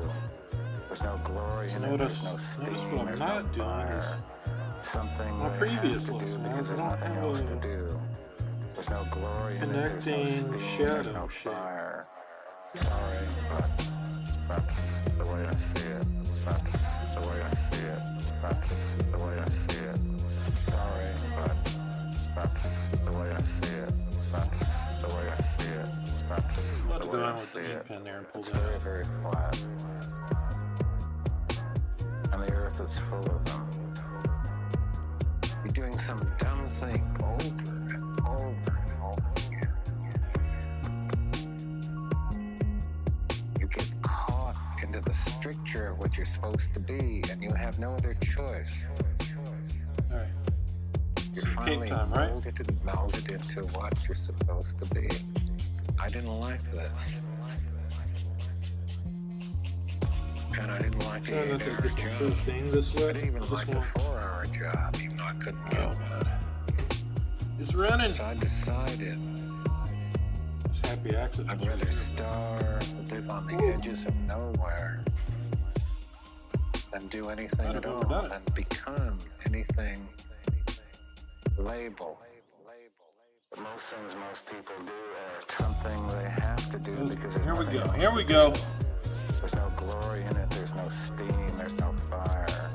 Speaker 4: There's no glory in it,
Speaker 2: Notice-
Speaker 4: there's no steam,
Speaker 2: notice what I'm
Speaker 4: there's
Speaker 2: not
Speaker 4: no
Speaker 2: doing
Speaker 4: fire.
Speaker 2: is
Speaker 4: Something
Speaker 2: my
Speaker 4: they
Speaker 2: previous
Speaker 4: have to do
Speaker 2: lesson.
Speaker 4: because
Speaker 2: I
Speaker 4: there's
Speaker 2: don't
Speaker 4: nothing
Speaker 2: have
Speaker 4: else
Speaker 2: a
Speaker 4: to do. There's no glory in it, there's no
Speaker 2: connecting
Speaker 4: steam, there's
Speaker 2: shadow
Speaker 4: no
Speaker 2: shape.
Speaker 4: fire. Sorry, but that's the way I see it. That's the way I see it. That's the way I see it. Sorry, but that's the way I see it. That's the way I see it. That's
Speaker 2: Let
Speaker 4: the
Speaker 2: it
Speaker 4: way
Speaker 2: go
Speaker 4: I
Speaker 2: on with
Speaker 4: see
Speaker 2: the ink
Speaker 4: it.
Speaker 2: pen there and pull
Speaker 4: It's
Speaker 2: that
Speaker 4: very,
Speaker 2: out.
Speaker 4: very flat. And the earth is full of them. You're doing some dumb thing over and over and over again. You get caught into the stricture of what you're supposed to be, and you have no other choice.
Speaker 1: You're
Speaker 2: Some
Speaker 1: finally
Speaker 2: Cape time, right?
Speaker 1: molded and melded into what you're supposed to be. I didn't like this. And I didn't like the
Speaker 2: Trying not to
Speaker 1: 8-hour
Speaker 2: get the full
Speaker 1: job.
Speaker 2: thing this way.
Speaker 1: I didn't even
Speaker 2: This
Speaker 1: like the
Speaker 2: one.
Speaker 1: 4-hour job, even though I couldn't get
Speaker 2: Oh,
Speaker 1: it.
Speaker 2: man. It's running.
Speaker 1: So I decided
Speaker 2: It's happy accident.
Speaker 1: I'd rather starve, live on the edges of nowhere, than do anything
Speaker 2: Might
Speaker 1: at
Speaker 2: have
Speaker 1: all,
Speaker 2: overdone it.
Speaker 1: than become anything label. But most things most people do are something they have to do because there's
Speaker 2: Here we
Speaker 1: nothing
Speaker 2: go.
Speaker 1: else
Speaker 2: Here
Speaker 1: to
Speaker 2: we
Speaker 1: do.
Speaker 2: go.
Speaker 1: There's no glory in it, there's no steam, there's no fire.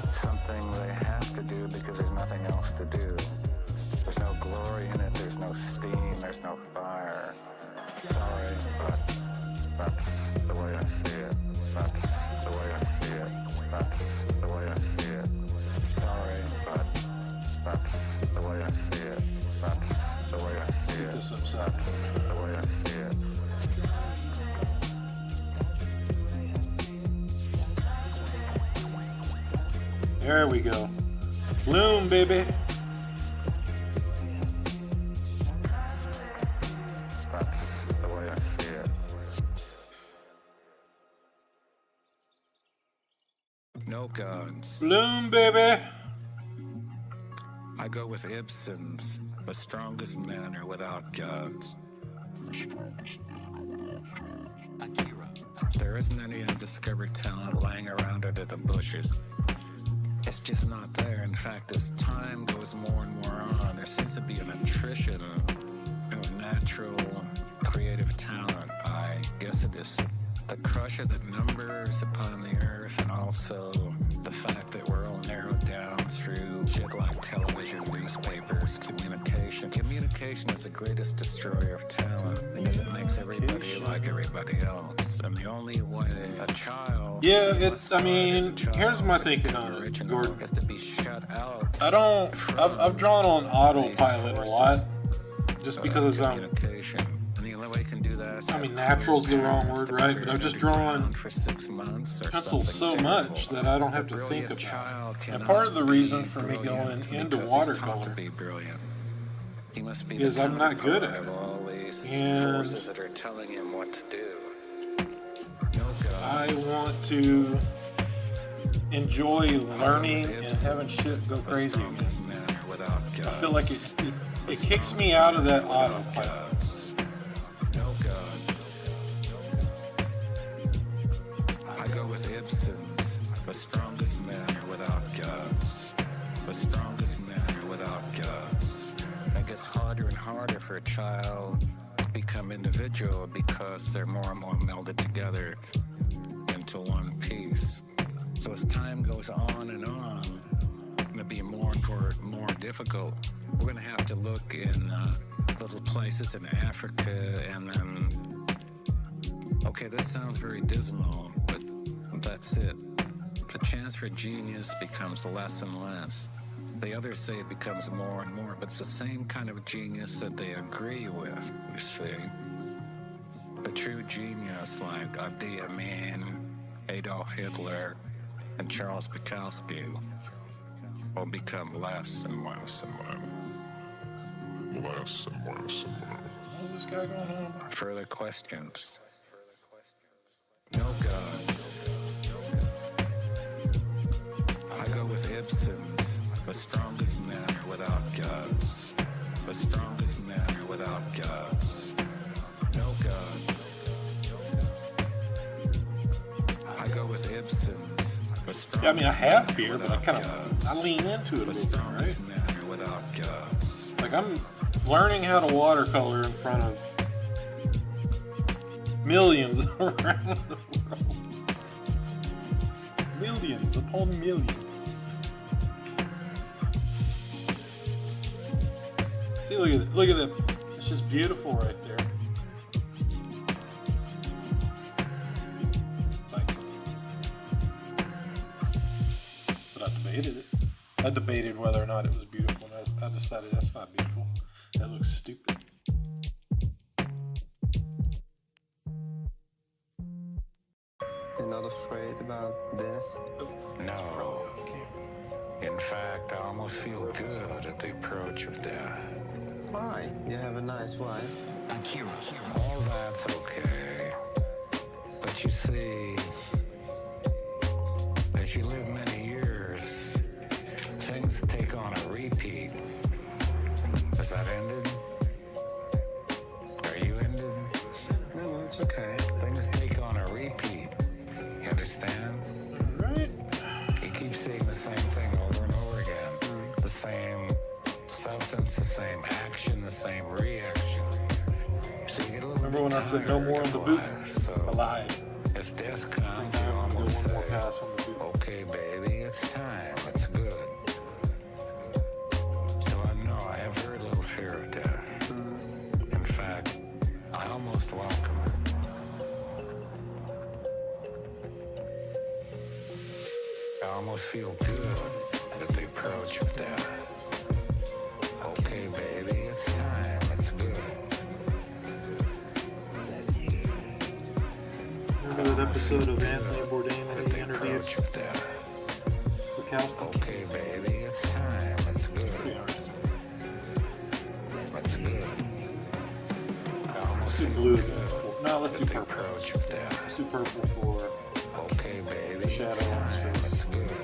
Speaker 1: It's something they have to do because there's nothing else to do. There's no glory in it, there's no steam, there's no fire. Sorry, but that's the way I see it. That's the way I see it. That's the way I see it. Sorry, but that's the way I see it. That's the way I see it.
Speaker 2: This upside.
Speaker 1: That's the way I see it.
Speaker 2: There we go. Bloom, baby.
Speaker 1: That's the way I see it. No guns.
Speaker 2: Bloom, baby.
Speaker 1: I go with Ibsen's The Strongest Men Are Without Guns. There isn't any undiscovered talent lying around under the bushes. It's just not there. In fact, as time goes more and more on, there seems to be an attrition of natural creative talent. I guess it is the crusher that numbers upon the earth, and also the fact that we're all narrowed down through shit like television, newspapers, communication. Communication is the greatest destroyer of talent because it makes everybody like everybody else. And the only way a child
Speaker 2: Yeah,
Speaker 1: must
Speaker 2: it's, I
Speaker 1: start as a
Speaker 2: mean,
Speaker 1: child
Speaker 2: here's my
Speaker 1: to
Speaker 2: thinking
Speaker 1: become
Speaker 2: on it,
Speaker 1: original
Speaker 2: Gordon.
Speaker 1: is to be shut out.
Speaker 2: I've drawn on autopilot a lot just because
Speaker 1: communication. And the only way you can do that is
Speaker 2: I mean,
Speaker 1: have
Speaker 2: natural's the wrong
Speaker 1: parents
Speaker 2: word,
Speaker 1: to
Speaker 2: right?
Speaker 1: be
Speaker 2: But I've just
Speaker 1: buried
Speaker 2: drawn
Speaker 1: underground for 6 months or
Speaker 2: pencils so
Speaker 1: something
Speaker 2: much
Speaker 1: terrible.
Speaker 2: that I don't have
Speaker 1: The
Speaker 2: to think
Speaker 1: brilliant
Speaker 2: about
Speaker 1: child
Speaker 2: it. And
Speaker 1: cannot
Speaker 2: part of the reason
Speaker 1: be
Speaker 2: for me
Speaker 1: brilliant
Speaker 2: going into
Speaker 1: because he's taught to
Speaker 2: watercolor
Speaker 1: be brilliant. He must be
Speaker 2: is
Speaker 1: the
Speaker 2: I'm not good
Speaker 1: counterpart
Speaker 2: at
Speaker 1: of
Speaker 2: it.
Speaker 1: all these
Speaker 2: And
Speaker 1: forces that are telling him what to do. No
Speaker 2: I
Speaker 1: guns.
Speaker 2: want to enjoy learning and having shit go
Speaker 1: The
Speaker 2: crazy again.
Speaker 1: strongest men are without
Speaker 2: I
Speaker 1: guns.
Speaker 2: feel like it kicks me out of that autopilot.
Speaker 1: Guns. No guns. I go with Ibsen's The Strongest Men Are Without Guns. The strongest men are without guns. It gets harder and harder for a child to become individual because they're more and more melded together into one piece. So as time goes on and on, it's going to be more and more difficult. We're going to have to look in little places in Africa and then, okay, this sounds very dismal, but that's it. The chance for genius becomes less and less. The others say it becomes more and more, but it's the same kind of genius that they agree with, you see. The true genius like Idi Amin, Adolf Hitler, and Charles Bukowski will become less and less and less.
Speaker 5: Less and less and less.
Speaker 2: What's this guy going on about?
Speaker 1: Further questions? No guns. I go with Ibsen's The Strongest Men Are Without Guns. The strongest men are without guns. No guns. I go with Ibsen's The Strongest
Speaker 2: Yeah, I mean, I have
Speaker 1: Men
Speaker 2: fear,
Speaker 1: Are
Speaker 2: but I
Speaker 1: Without
Speaker 2: kind of
Speaker 1: Guns.
Speaker 2: I lean into it a
Speaker 1: The
Speaker 2: little bit, right?
Speaker 1: strongest men are without guns.
Speaker 2: Like I'm learning how to watercolor in front of millions around the world. Millions upon millions. See, look at it. Look at that. It's just beautiful right there. It's like, but I debated it. I debated whether or not it was beautiful, and I decided that's not beautiful. That looks stupid.
Speaker 6: You're not afraid about death?
Speaker 1: No. In fact, I almost feel good at the approach of death.
Speaker 3: Why? You have a nice wife. Akira.
Speaker 1: All that's okay. But you see, as you live many years, things take on a repeat. Has that ended? Are you ended?
Speaker 3: No, it's okay.
Speaker 1: Things take on a repeat. You understand?
Speaker 2: Right.
Speaker 1: You keep seeing the same thing over and over again. The same substance, the same action, the same reaction. So you get a little
Speaker 2: Remember when I said no more on the boot? I lied.
Speaker 1: as death comes,
Speaker 2: Now
Speaker 1: you
Speaker 2: I'm gonna do
Speaker 1: almost
Speaker 2: one more
Speaker 1: say,
Speaker 2: pass on the boot.
Speaker 1: okay, baby, it's time. It's good. So I know I have very little fear of death. In fact, I almost welcome it. I almost feel good at the approach of death. Okay, baby, it's time. It's good.
Speaker 2: Remember that episode of Anthony Bourdain
Speaker 1: At
Speaker 2: when
Speaker 1: the
Speaker 2: he interviewed
Speaker 1: approach of death.
Speaker 2: Bukowski?
Speaker 1: Okay, baby, it's time. It's
Speaker 2: Pretty
Speaker 1: good.
Speaker 2: interesting.
Speaker 1: It's good. I
Speaker 2: Let's
Speaker 1: almost
Speaker 2: do
Speaker 1: feel
Speaker 2: blue
Speaker 1: good
Speaker 2: again. No, let's
Speaker 1: at
Speaker 2: do
Speaker 1: the
Speaker 2: purple.
Speaker 1: approach of death.
Speaker 2: Let's do purple for.
Speaker 1: Okay, baby, it's
Speaker 2: Shadow on his
Speaker 1: time.
Speaker 2: face.
Speaker 1: It's good.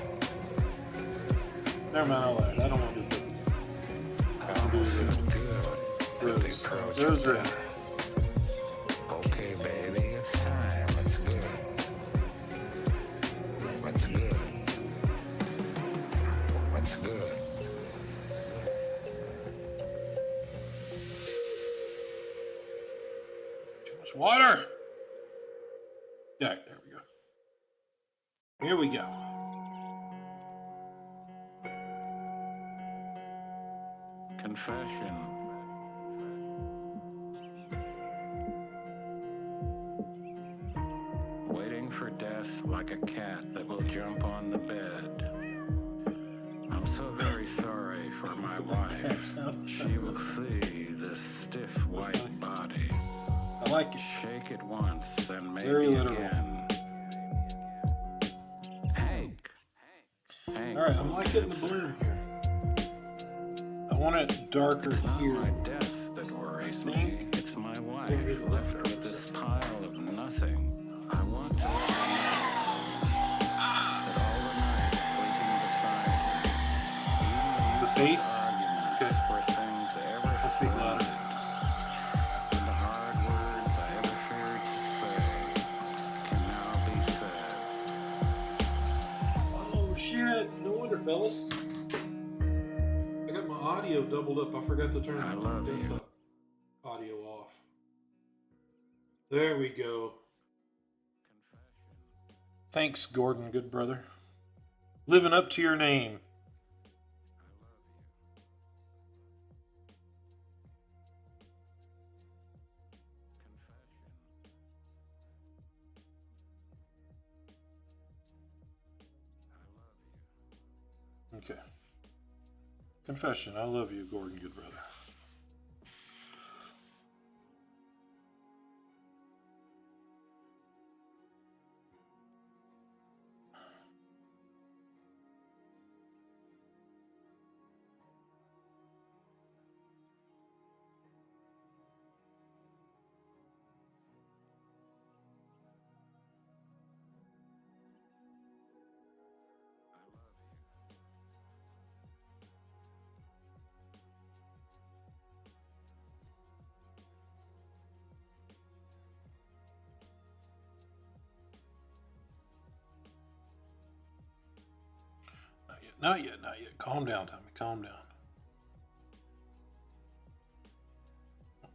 Speaker 2: Never mind, I lied. I don't want to do purple.
Speaker 1: I almost feel good at the
Speaker 2: Rose.
Speaker 1: approach
Speaker 2: Rose
Speaker 1: of
Speaker 2: red.
Speaker 1: death. Okay, baby, it's time. It's good. It's good. It's good.
Speaker 2: Too much water. Yeah, there we go. Here we go.
Speaker 1: Confession. Waiting for death like a cat that will jump on the bed. I'm so very sorry for my wife. She will see this stiff white body.
Speaker 2: I like it.
Speaker 1: Shake it once, then maybe
Speaker 2: Very literal.
Speaker 1: again. Hank. Hank.
Speaker 2: All right, I'm liking the bloom here. I want it darker
Speaker 1: It's not
Speaker 2: here.
Speaker 1: my death that worries
Speaker 2: I
Speaker 1: me.
Speaker 2: think
Speaker 1: It's my wife
Speaker 2: we'll get
Speaker 1: left
Speaker 2: darker.
Speaker 1: with this pile of nothing. I want to let her know that all the nights sleeping beside me,
Speaker 2: The face.
Speaker 1: arguments
Speaker 2: Okay.
Speaker 1: were things ever
Speaker 2: I'll speak
Speaker 1: sweet,
Speaker 2: louder.
Speaker 1: and the hard words I ever feared to say can now be said.
Speaker 2: Oh shit! No wonder, fellas. I got my audio doubled up. I forgot to turn
Speaker 1: I
Speaker 2: my
Speaker 1: love you.
Speaker 2: desktop audio off. There we go. Thanks, Gordon, good brother. Living up to your name. Okay. Confession. I love you, Gordon, good brother. Not yet, not yet, not yet. Calm down, Tommy. Calm down.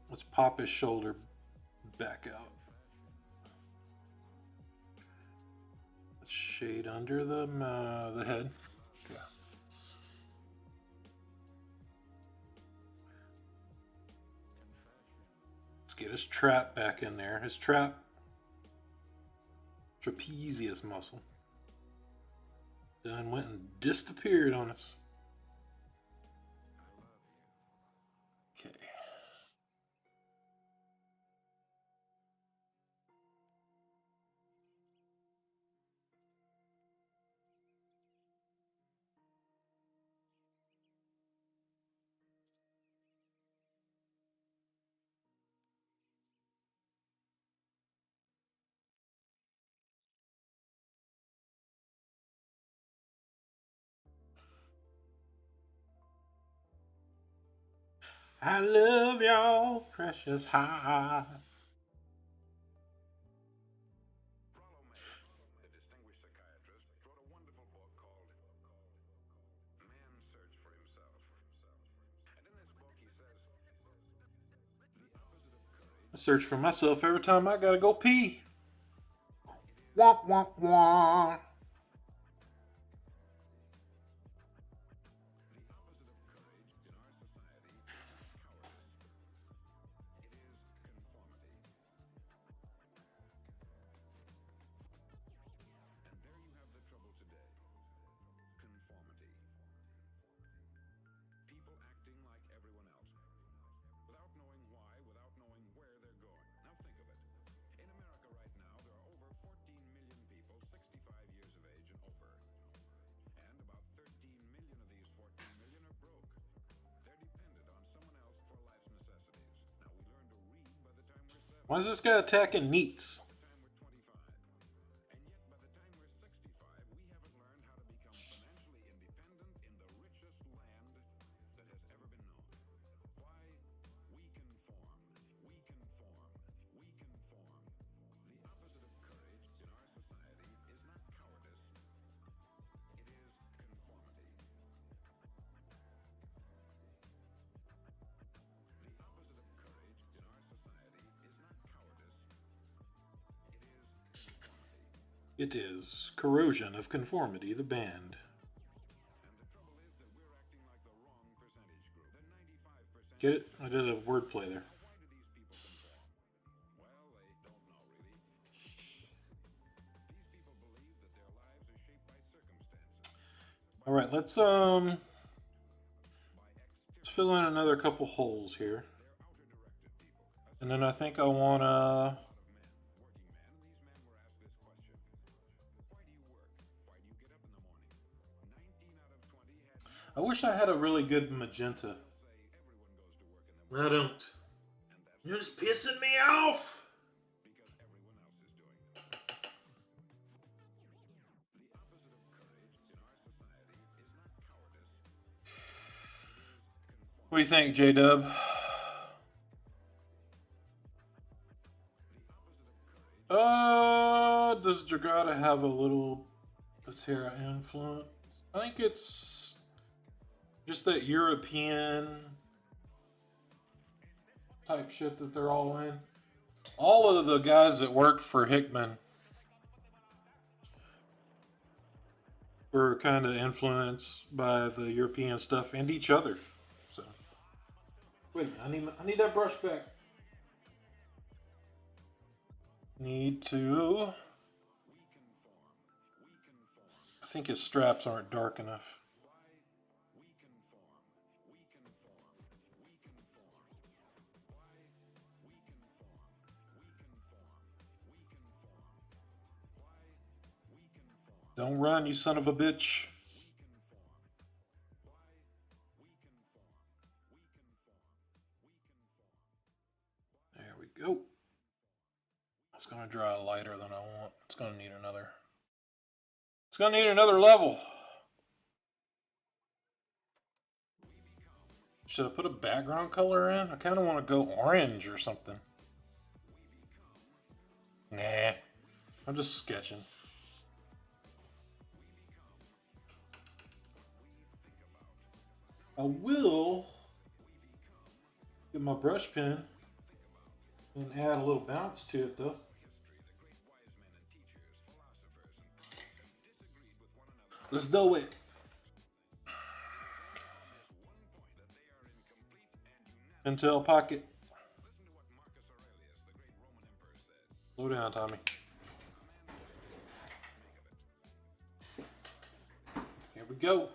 Speaker 2: Let's pop his shoulder back out. Let's shade under the head. Yeah. Let's get his trap back in there. His trapezius muscle. Done went and disappeared on us. Okay. I love y'all, precious heart.
Speaker 5: Rollo May, the distinguished psychiatrist, wrote a wonderful book called Man's Search for Himself. And in this book he says, the opposite of courage
Speaker 2: I search for myself every time I gotta go pee. Womp womp womp.
Speaker 5: people acting like everyone else, without knowing why, without knowing where they're going. Now think of it. In America right now, there are over 14 million people 65 years of age and over. And about 13 million of these 14 million are broke. They're dependent on someone else for life's necessities. Now we learn to read by the time we're 7.
Speaker 2: Why is this guy attacking neats?
Speaker 5: By the time we're 25. And yet by the time we're 65, we haven't learned how to become financially independent in the richest land that has ever been known. Why? We conform. We conform. We conform. The opposite of courage in our society is not cowardice. It is conformity. The opposite of courage in our society is not cowardice. It is conformity.
Speaker 2: It is Corrosion of Conformity, the band.
Speaker 5: And the trouble is that we're acting like the wrong percentage group. The 95%.
Speaker 2: Get it? I did a wordplay there.
Speaker 5: Why do these people conform? Well, they don't know really. These people believe that their lives are shaped by circumstances,
Speaker 2: All right, let's
Speaker 5: by exterior,
Speaker 2: fill in another couple holes here,
Speaker 5: they're outer directed people.
Speaker 2: and then I think I wanna.
Speaker 5: A lot of men, working men, and these men were asked this question. Why do you work? Why do you get up in the morning? 19 out of 20 had
Speaker 2: I wish I had a really good magenta.
Speaker 5: say everyone goes to work in the morning,
Speaker 2: I don't.
Speaker 5: and that's
Speaker 2: You're just pissing me off.
Speaker 5: because everyone else is doing it. The opposite of courage in our society is not cowardice. It is conformity.
Speaker 2: What do you think, J-Dub?
Speaker 5: The opposite of courage
Speaker 2: Does Dragata have a little Patera influence? I think it's just that European type shit that they're all in. All of the guys that worked for Hickman were kind of influenced by the European stuff and each other. So, wait a minute, I need that brush back. Need to. I think his straps aren't dark enough. Don't run, you son of a bitch. There we go. It's gonna dry lighter than I want. It's gonna need another. It's gonna need another level. Should I put a background color in? I kind of want to go orange or something. Nah, I'm just sketching. I will get my brush pen and add a little bounce to it though. Let's do it. Intel pocket. Slow down, Tommy. Here we go.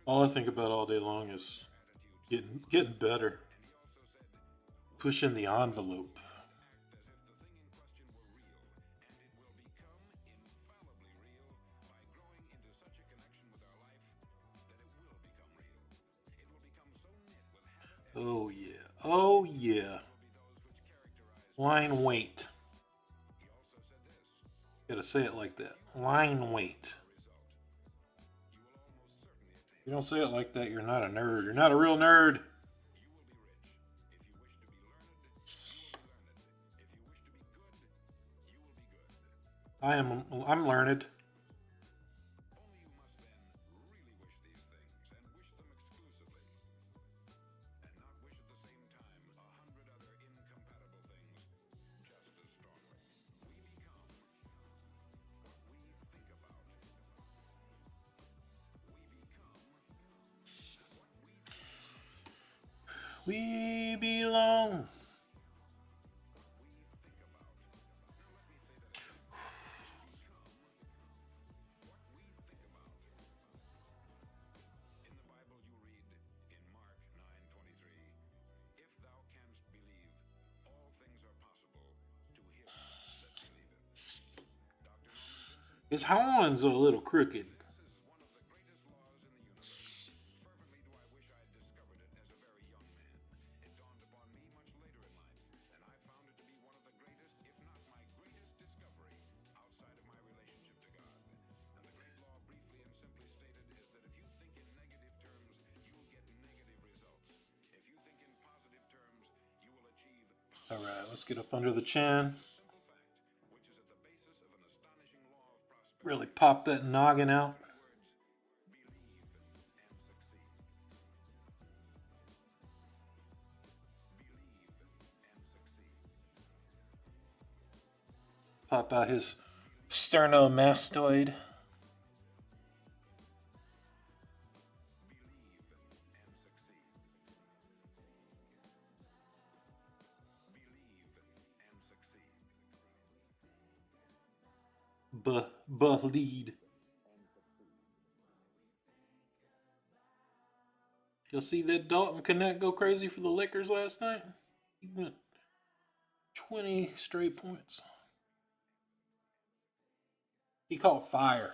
Speaker 2: All I think about all day long is getting better, pushing the envelope. Oh yeah, oh yeah. Line weight. Gotta say it like that. Line weight. If you don't say it like that, you're not a nerd. You're not a real nerd. I'm learned. We belong. His horn's a little crooked. All right, let's get up under the chin. Really pop that noggin out. Pop out his sternomastoid. Lead. You'll see that Dalton Connect go crazy for the Lakers last night? He went 20 straight points. He caught fire.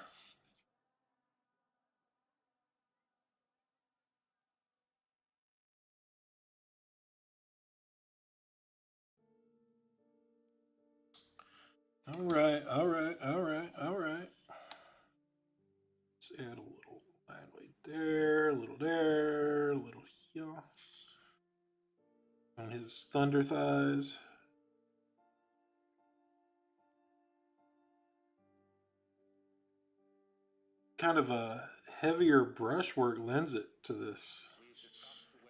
Speaker 2: All right. Let's add a little line weight there, a little there, a little here. On his thunder thighs. Kind of a heavier brushwork lends it to this.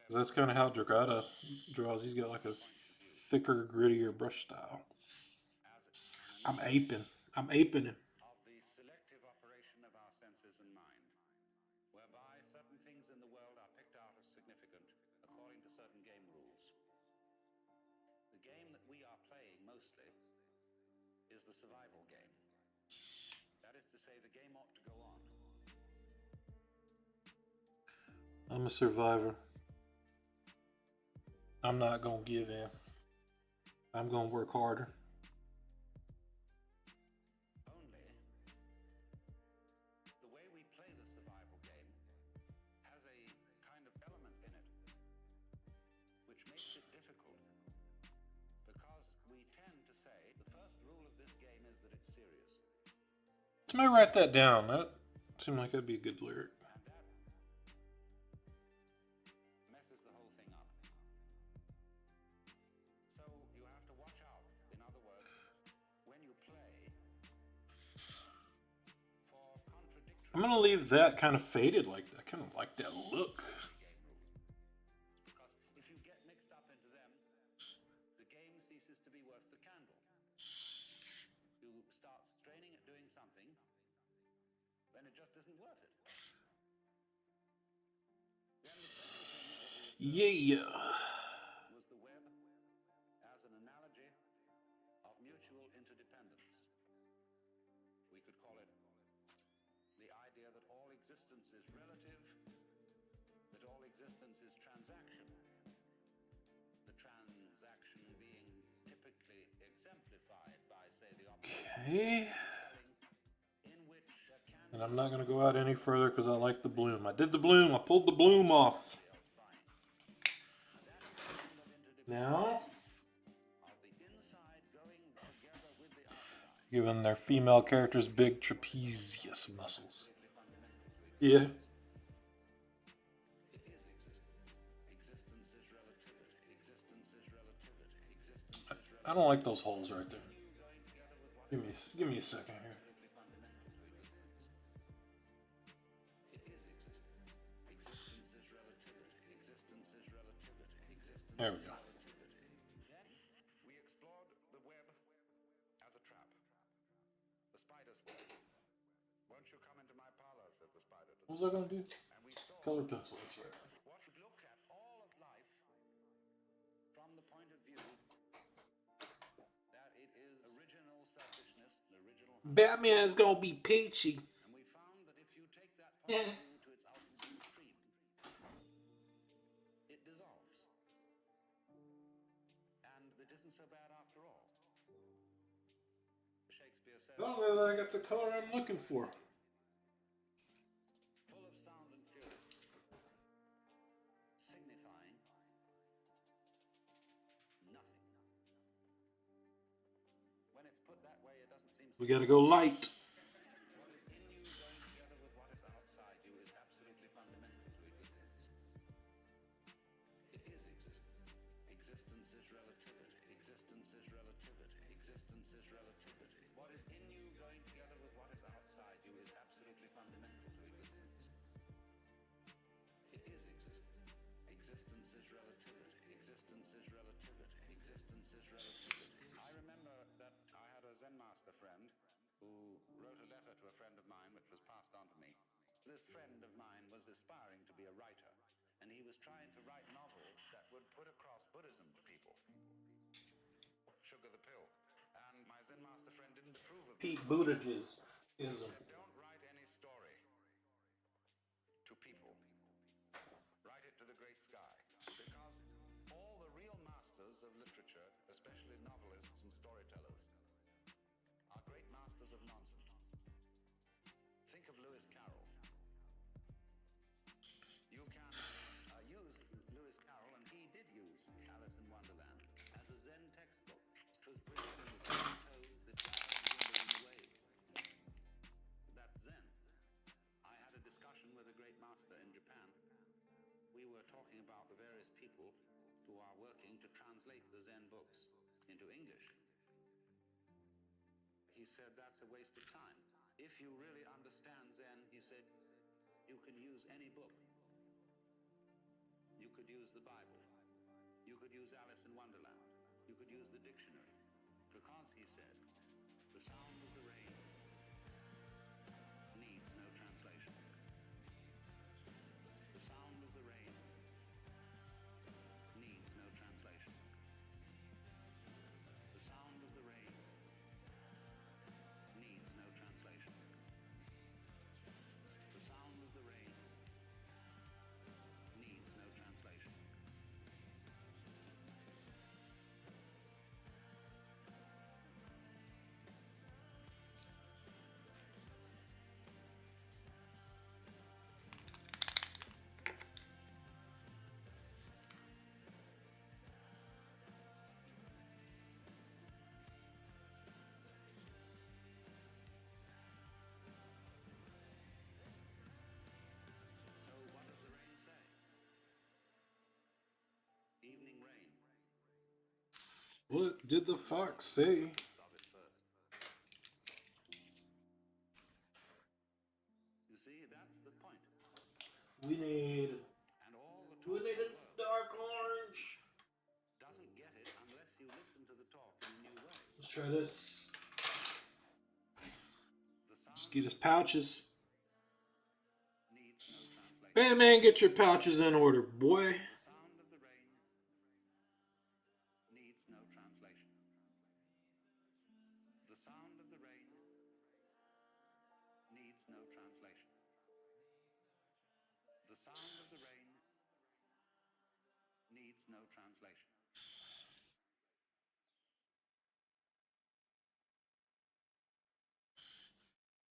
Speaker 2: That's kind of how Dragata draws. He's got like a thicker, grittier brush style. I'm aping him.
Speaker 6: Of the selective operation of our senses and mind, whereby certain things in the world are picked out as significant according to certain game rules. The game that we are playing mostly is the survival game. That is to say, the game ought to go on.
Speaker 2: I'm a survivor. I'm not going to give in. I'm going to work harder.
Speaker 6: Only the way we play the survival game has a kind of element in it which makes it difficult, because we tend to say the first rule of this game is that it's serious.
Speaker 2: Somebody write that down. That seemed like that'd be a good lyric.
Speaker 6: Messes the whole thing up. So you have to watch out. In other words, when you play, for contradictory
Speaker 2: I'm gonna leave that kind of faded like that. I kind of like that look.
Speaker 6: game rules. Because if you get mixed up into them, the game ceases to be worth the candle. You start straining at doing something, then it just isn't worth it. Then the second thing that we
Speaker 2: Yeah.
Speaker 6: was the web as an analogy of mutual interdependence. We could call it the idea that all existence is relative all existence is transaction. The transaction being typically exemplified by, say, the
Speaker 2: Okay.
Speaker 6: in which there can
Speaker 2: And I'm not going to go out any further because I like the bloom. I did the bloom. I pulled the bloom off. Now,
Speaker 6: of the inside going together with the outside.
Speaker 2: giving their female characters big trapezius muscles. Yeah.
Speaker 6: It is existence. Existence is relativity. Existence is relativity. Existence is
Speaker 2: I don't like those holes right there. Give me a second here.
Speaker 6: relatively fundamental to existence. It is existence. Existence is relativity. Existence is relativity. Existence
Speaker 2: There we go.
Speaker 6: We explored the web as a trap. The spider's web. Won't you come into my parlor, said the spider to
Speaker 2: What
Speaker 6: the
Speaker 2: was I going to do?
Speaker 6: and we saw
Speaker 2: Color pencil. That's right.
Speaker 6: what would look at all of life from the point of view that it is original selfishness and original
Speaker 2: Batman's going to be peachy.
Speaker 6: and we found that if you take that point of view to its ultimate extreme, it dissolves. And it isn't so bad after all. Shakespeare says,
Speaker 2: I don't know that I got the color I'm looking for.
Speaker 6: full of sound and fury, signifying nothing. When it's put that way, it doesn't seem
Speaker 2: We got to go light.
Speaker 6: what is in you going together with what is outside you is absolutely fundamental to existence. It is existence. Existence is relativity. Existence is relativity. Existence is relativity. What is in you going together with what is outside you is absolutely fundamental to existence. It is existence. Existence is relativity. Existence is relativity. Existence is relativity. I remember that I had a Zen master friend who wrote a letter to a friend of mine which was passed on to me. This friend of mine was aspiring to be a writer, and he was trying to write novels that would put across Buddhism to people. Sugar the pill. And my Zen master friend didn't approve of
Speaker 2: Pete Buttigieg is
Speaker 6: said, don't write any story to people. Write it to the great sky. Because all the real masters of literature, especially novelists and storytellers, are great masters of nonsense. Think of Lewis Carroll. You can use Lewis Carroll, and he did use Alice in Wonderland as a Zen textbook. It was brilliant in the same toes that flowers wimble in the waves. That's Zen. I had a discussion with a great master in Japan. We were talking about the various people who are working to translate the Zen books into English. He said, that's a waste of time. If you really understand Zen, he said, you can use any book. You could use the Bible. You could use Alice in Wonderland. You could use the dictionary. Because, he said, the sound of the rain needs no translation. The sound of the rain needs no translation. The sound of the rain needs no translation. The sound of the rain needs no translation. So what does the rain say? Evening rain.
Speaker 2: What did the fox say?
Speaker 6: Of it first. You see, that's the point.
Speaker 2: We need
Speaker 6: And all the
Speaker 2: we
Speaker 6: talk
Speaker 2: need
Speaker 6: in
Speaker 2: a
Speaker 6: the world
Speaker 2: dark orange.
Speaker 6: doesn't get it unless you listen to the talk in a new way.
Speaker 2: Let's try this.
Speaker 6: The
Speaker 2: Let's
Speaker 6: sound
Speaker 2: get his pouches.
Speaker 6: needs no translation.
Speaker 2: Batman, get your pouches in order, boy.
Speaker 6: The sound of the rain needs no translation. The sound of the rain needs no translation. The sound of the rain no translation.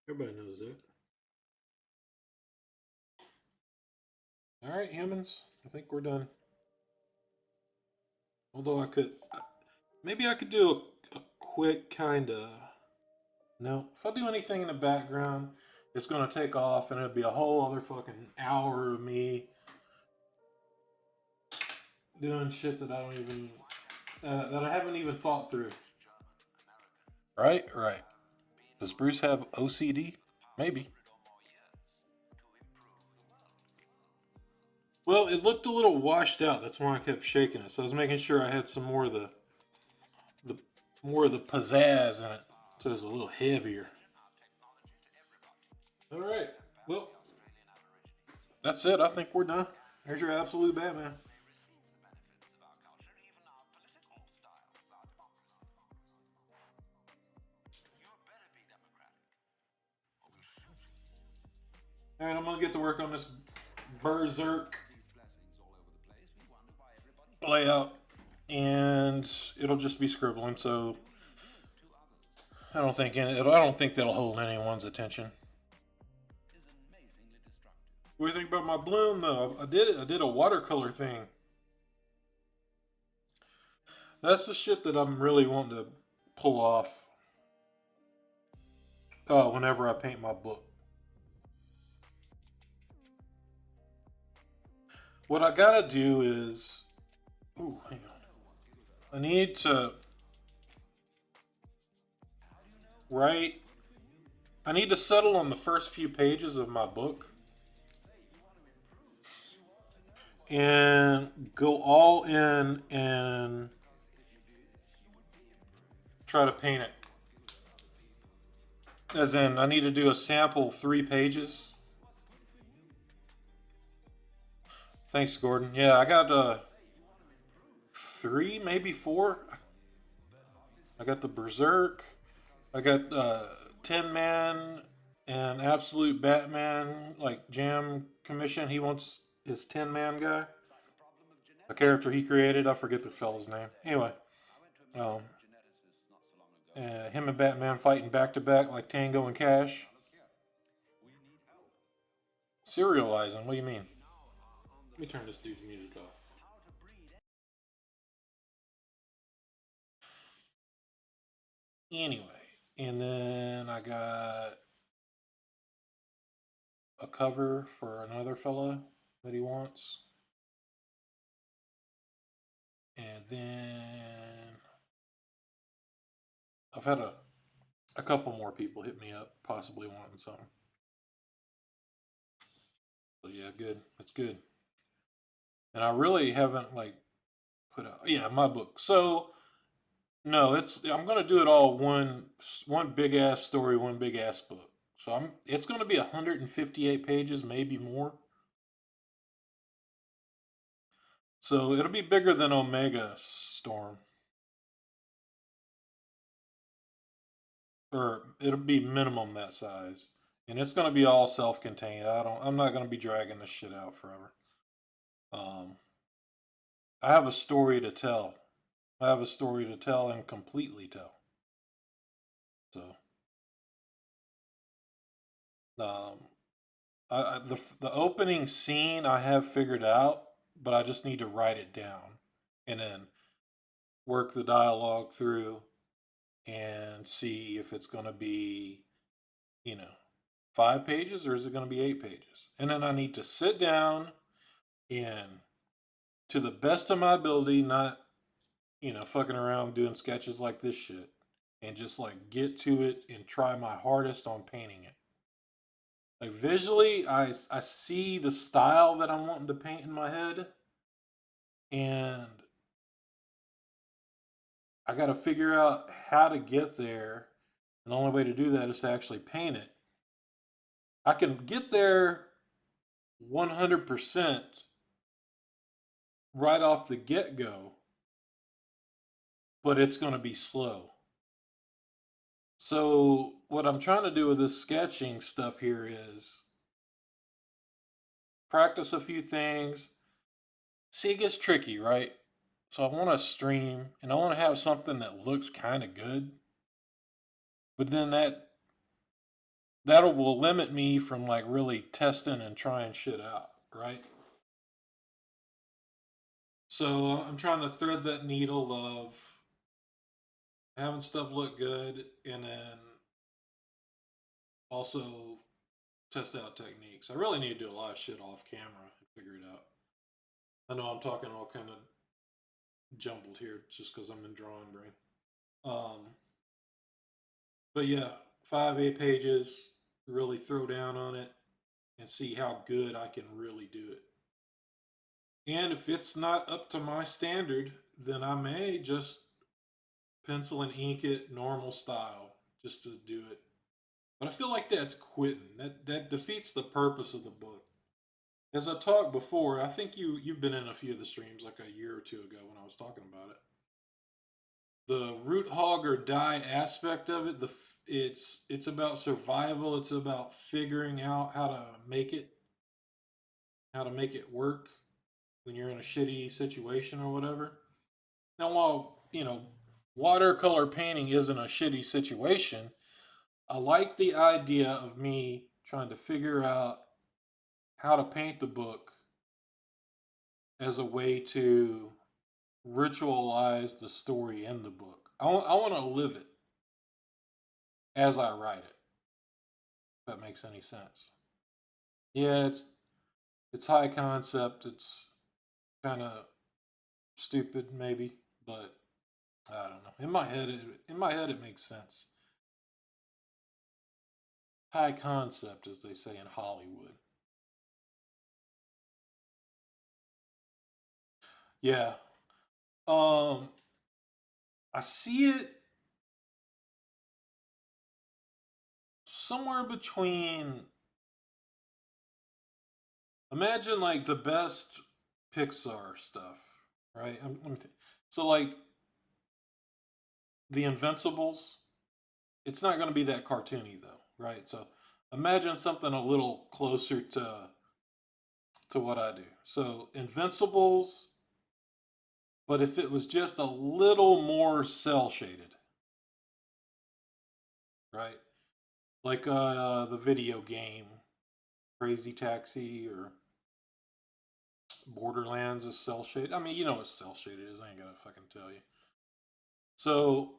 Speaker 2: Everybody knows that. All right, humans. I think we're done. Although maybe I could do a quick kind of. No, if I do anything in the background, it's gonna take off, and it'll be a whole other fucking hour of me doing shit that I don't even that I haven't even thought through. Right, right. Does Bruce have OCD? Maybe. Well, it looked a little washed out. That's why I kept shaking it. So I was making sure I had some more of the pizzazz in it, so it's a little heavier. All right. Well, that's it. I think we're done. There's your absolute Batman. All right, I'm gonna get to work on this Berserk layout, and it'll just be scribbling. So I don't think that'll hold anyone's attention. What do you think about my bloom, though? I did a watercolor thing. That's the shit that I'm really wanting to pull off whenever I paint my book. What I gotta do is... Ooh, hang on. I need to write... I need to settle on the first few pages of my book. And go all in and try to paint it. As in, I need to do a sample 3 pages. Thanks, Gordon. Yeah, I got 3, maybe 4. I got the Berserk. I got Tin Man and Absolute Batman, like Jam Commission. He wants his Tin Man guy, a character he created. I forget the fella's name. Anyway, him and Batman fighting back to back like Tango and Cash. Serializing? What do you mean? Let me turn this dude's music off. Anyway, and then I got a cover for another fella that he wants. And then I've had a couple more people hit me up, possibly wanting something. So yeah, good. It's good. And I really haven't put out my book. So no, I'm gonna do it all one big ass story, one big ass book. So it's gonna be 158 pages, maybe more. So it'll be bigger than Omega Storm. Or it'll be minimum that size. And it's gonna be all self-contained. I'm not gonna be dragging this shit out forever. I have a story to tell. I have a story to tell and completely tell. So the opening scene I have figured out, but I just need to write it down and then work the dialogue through and see if it's going to be, 5 pages or is it going to be 8 pages? And then I need to sit down and, to the best of my ability, not, fucking around doing sketches like this shit, and just get to it and try my hardest on painting it. Visually, I see the style that I'm wanting to paint in my head, and I got to figure out how to get there. And the only way to do that is to actually paint it. I can get there 100% right off the get-go, but it's going to be slow. So what I'm trying to do with this sketching stuff here is practice a few things. See, it gets tricky, right? So I want to stream and I want to have something that looks kind of good. But then that will limit me from like really testing and trying shit out, right? So I'm trying to thread that needle of having stuff look good and then also test out techniques. I really need to do a lot of shit off camera and figure it out. I know I'm talking all kind of jumbled here just because I'm in drawing brain. But yeah, 5 A pages, really throw down on it and see how good I can really do it. And if it's not up to my standard, then I may just pencil and ink it normal style just to do it. But I feel like that's quitting. That defeats the purpose of the book. As I talked before, I think you've been in a few of the streams like a year or two ago when I was talking about it. The root hog or die aspect of it, it's about survival. It's about figuring out how to make it work when you're in a shitty situation or whatever. Now, while watercolor painting isn't a shitty situation, I like the idea of me trying to figure out how to paint the book as a way to ritualize the story in the book. I want to live it as I write it. If that makes any sense. Yeah, it's high concept. It's kind of stupid maybe, but I don't know. In my head it makes sense. High concept, as they say in Hollywood. Yeah. I see it somewhere between. Imagine like the best Pixar stuff, right? So like the Invincibles, it's not going to be that cartoony though, right? So imagine something a little closer to what I do. So Invincibles, but if it was just a little more cell shaded, right? Like the video game Crazy Taxi or Borderlands is cell shaded. I mean, you know what cell shaded is. I ain't gonna fucking tell you. So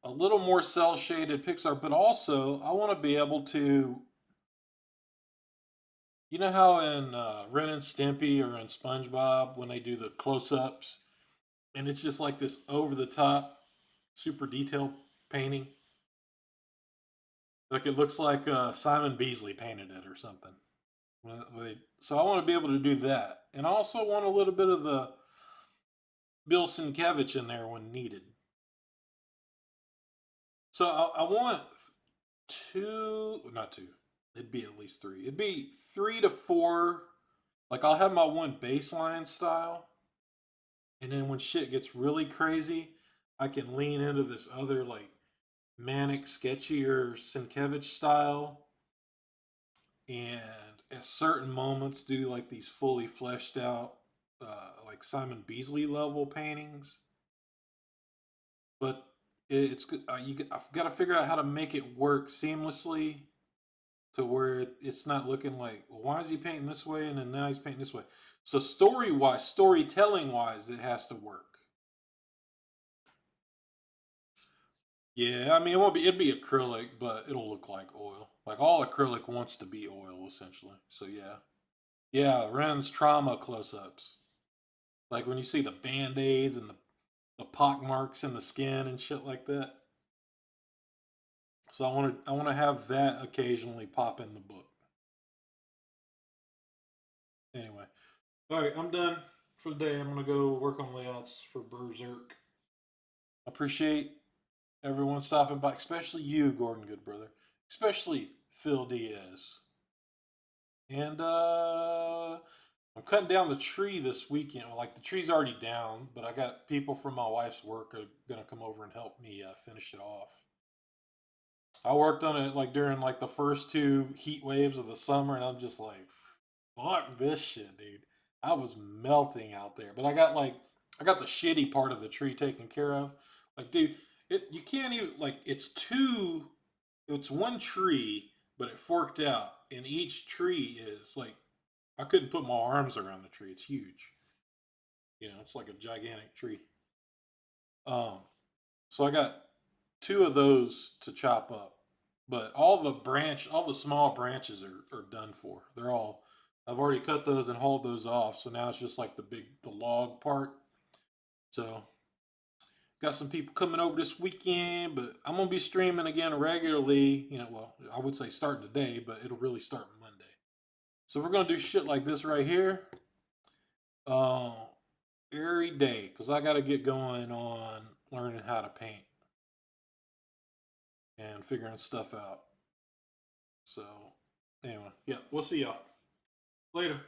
Speaker 2: a little more cell shaded Pixar, but also I want to be able to. You know how in Ren and Stimpy or in SpongeBob when they do the close-ups, and it's just like this over-the-top, super detailed painting. Like it looks like Simon Beasley painted it or something. So I want to be able to do that, and I also want a little bit of the Bill Sienkiewicz in there when needed. So I want not two. It'd be at least three. It'd be 3 to 4. Like I'll have my one baseline style, and then when shit gets really crazy, I can lean into this other like manic, sketchier Sienkiewicz style, and at certain moments do like these fully fleshed out, like Simon Beasley level paintings. But it's good. I've got to figure out how to make it work seamlessly to where it's not looking like, well, why is he painting this way and then now he's painting this way. So storytelling wise, it has to work. Yeah, I mean it'd be acrylic, but it'll look like oil. Like all acrylic wants to be oil essentially. So yeah, Ren's trauma close-ups. Like when you see the band-aids and the pock marks in the skin and shit like that. So I want to have that occasionally pop in the book. Anyway, all right, I'm done for the day. I'm gonna go work on layouts for Berserk. I appreciate everyone stopping by, especially you, Gordon Goodbrother, especially Phil Diaz. And I'm cutting down the tree this weekend. Well, like the tree's already down, but I got people from my wife's work are gonna come over and help me finish it off. I worked on it like during like the first 2 heat waves of the summer, and I'm just like, fuck this shit, dude. I was melting out there, but I got like I got the shitty part of the tree taken care of. Like, dude, you can't even like it's one tree, but it forked out, and each tree is like I couldn't put my arms around the tree. It's huge. It's like a gigantic tree. So I got two of those to chop up, but all the small branches are done for. I've already cut those and hauled those off. So now it's just like the log part. So got some people coming over this weekend, but I'm gonna be streaming again regularly. Well, I would say starting today, but it'll really start Monday. So we're gonna do shit like this right here, every day, because I got to get going on learning how to paint and figuring stuff out. So anyway, yeah, we'll see y'all later.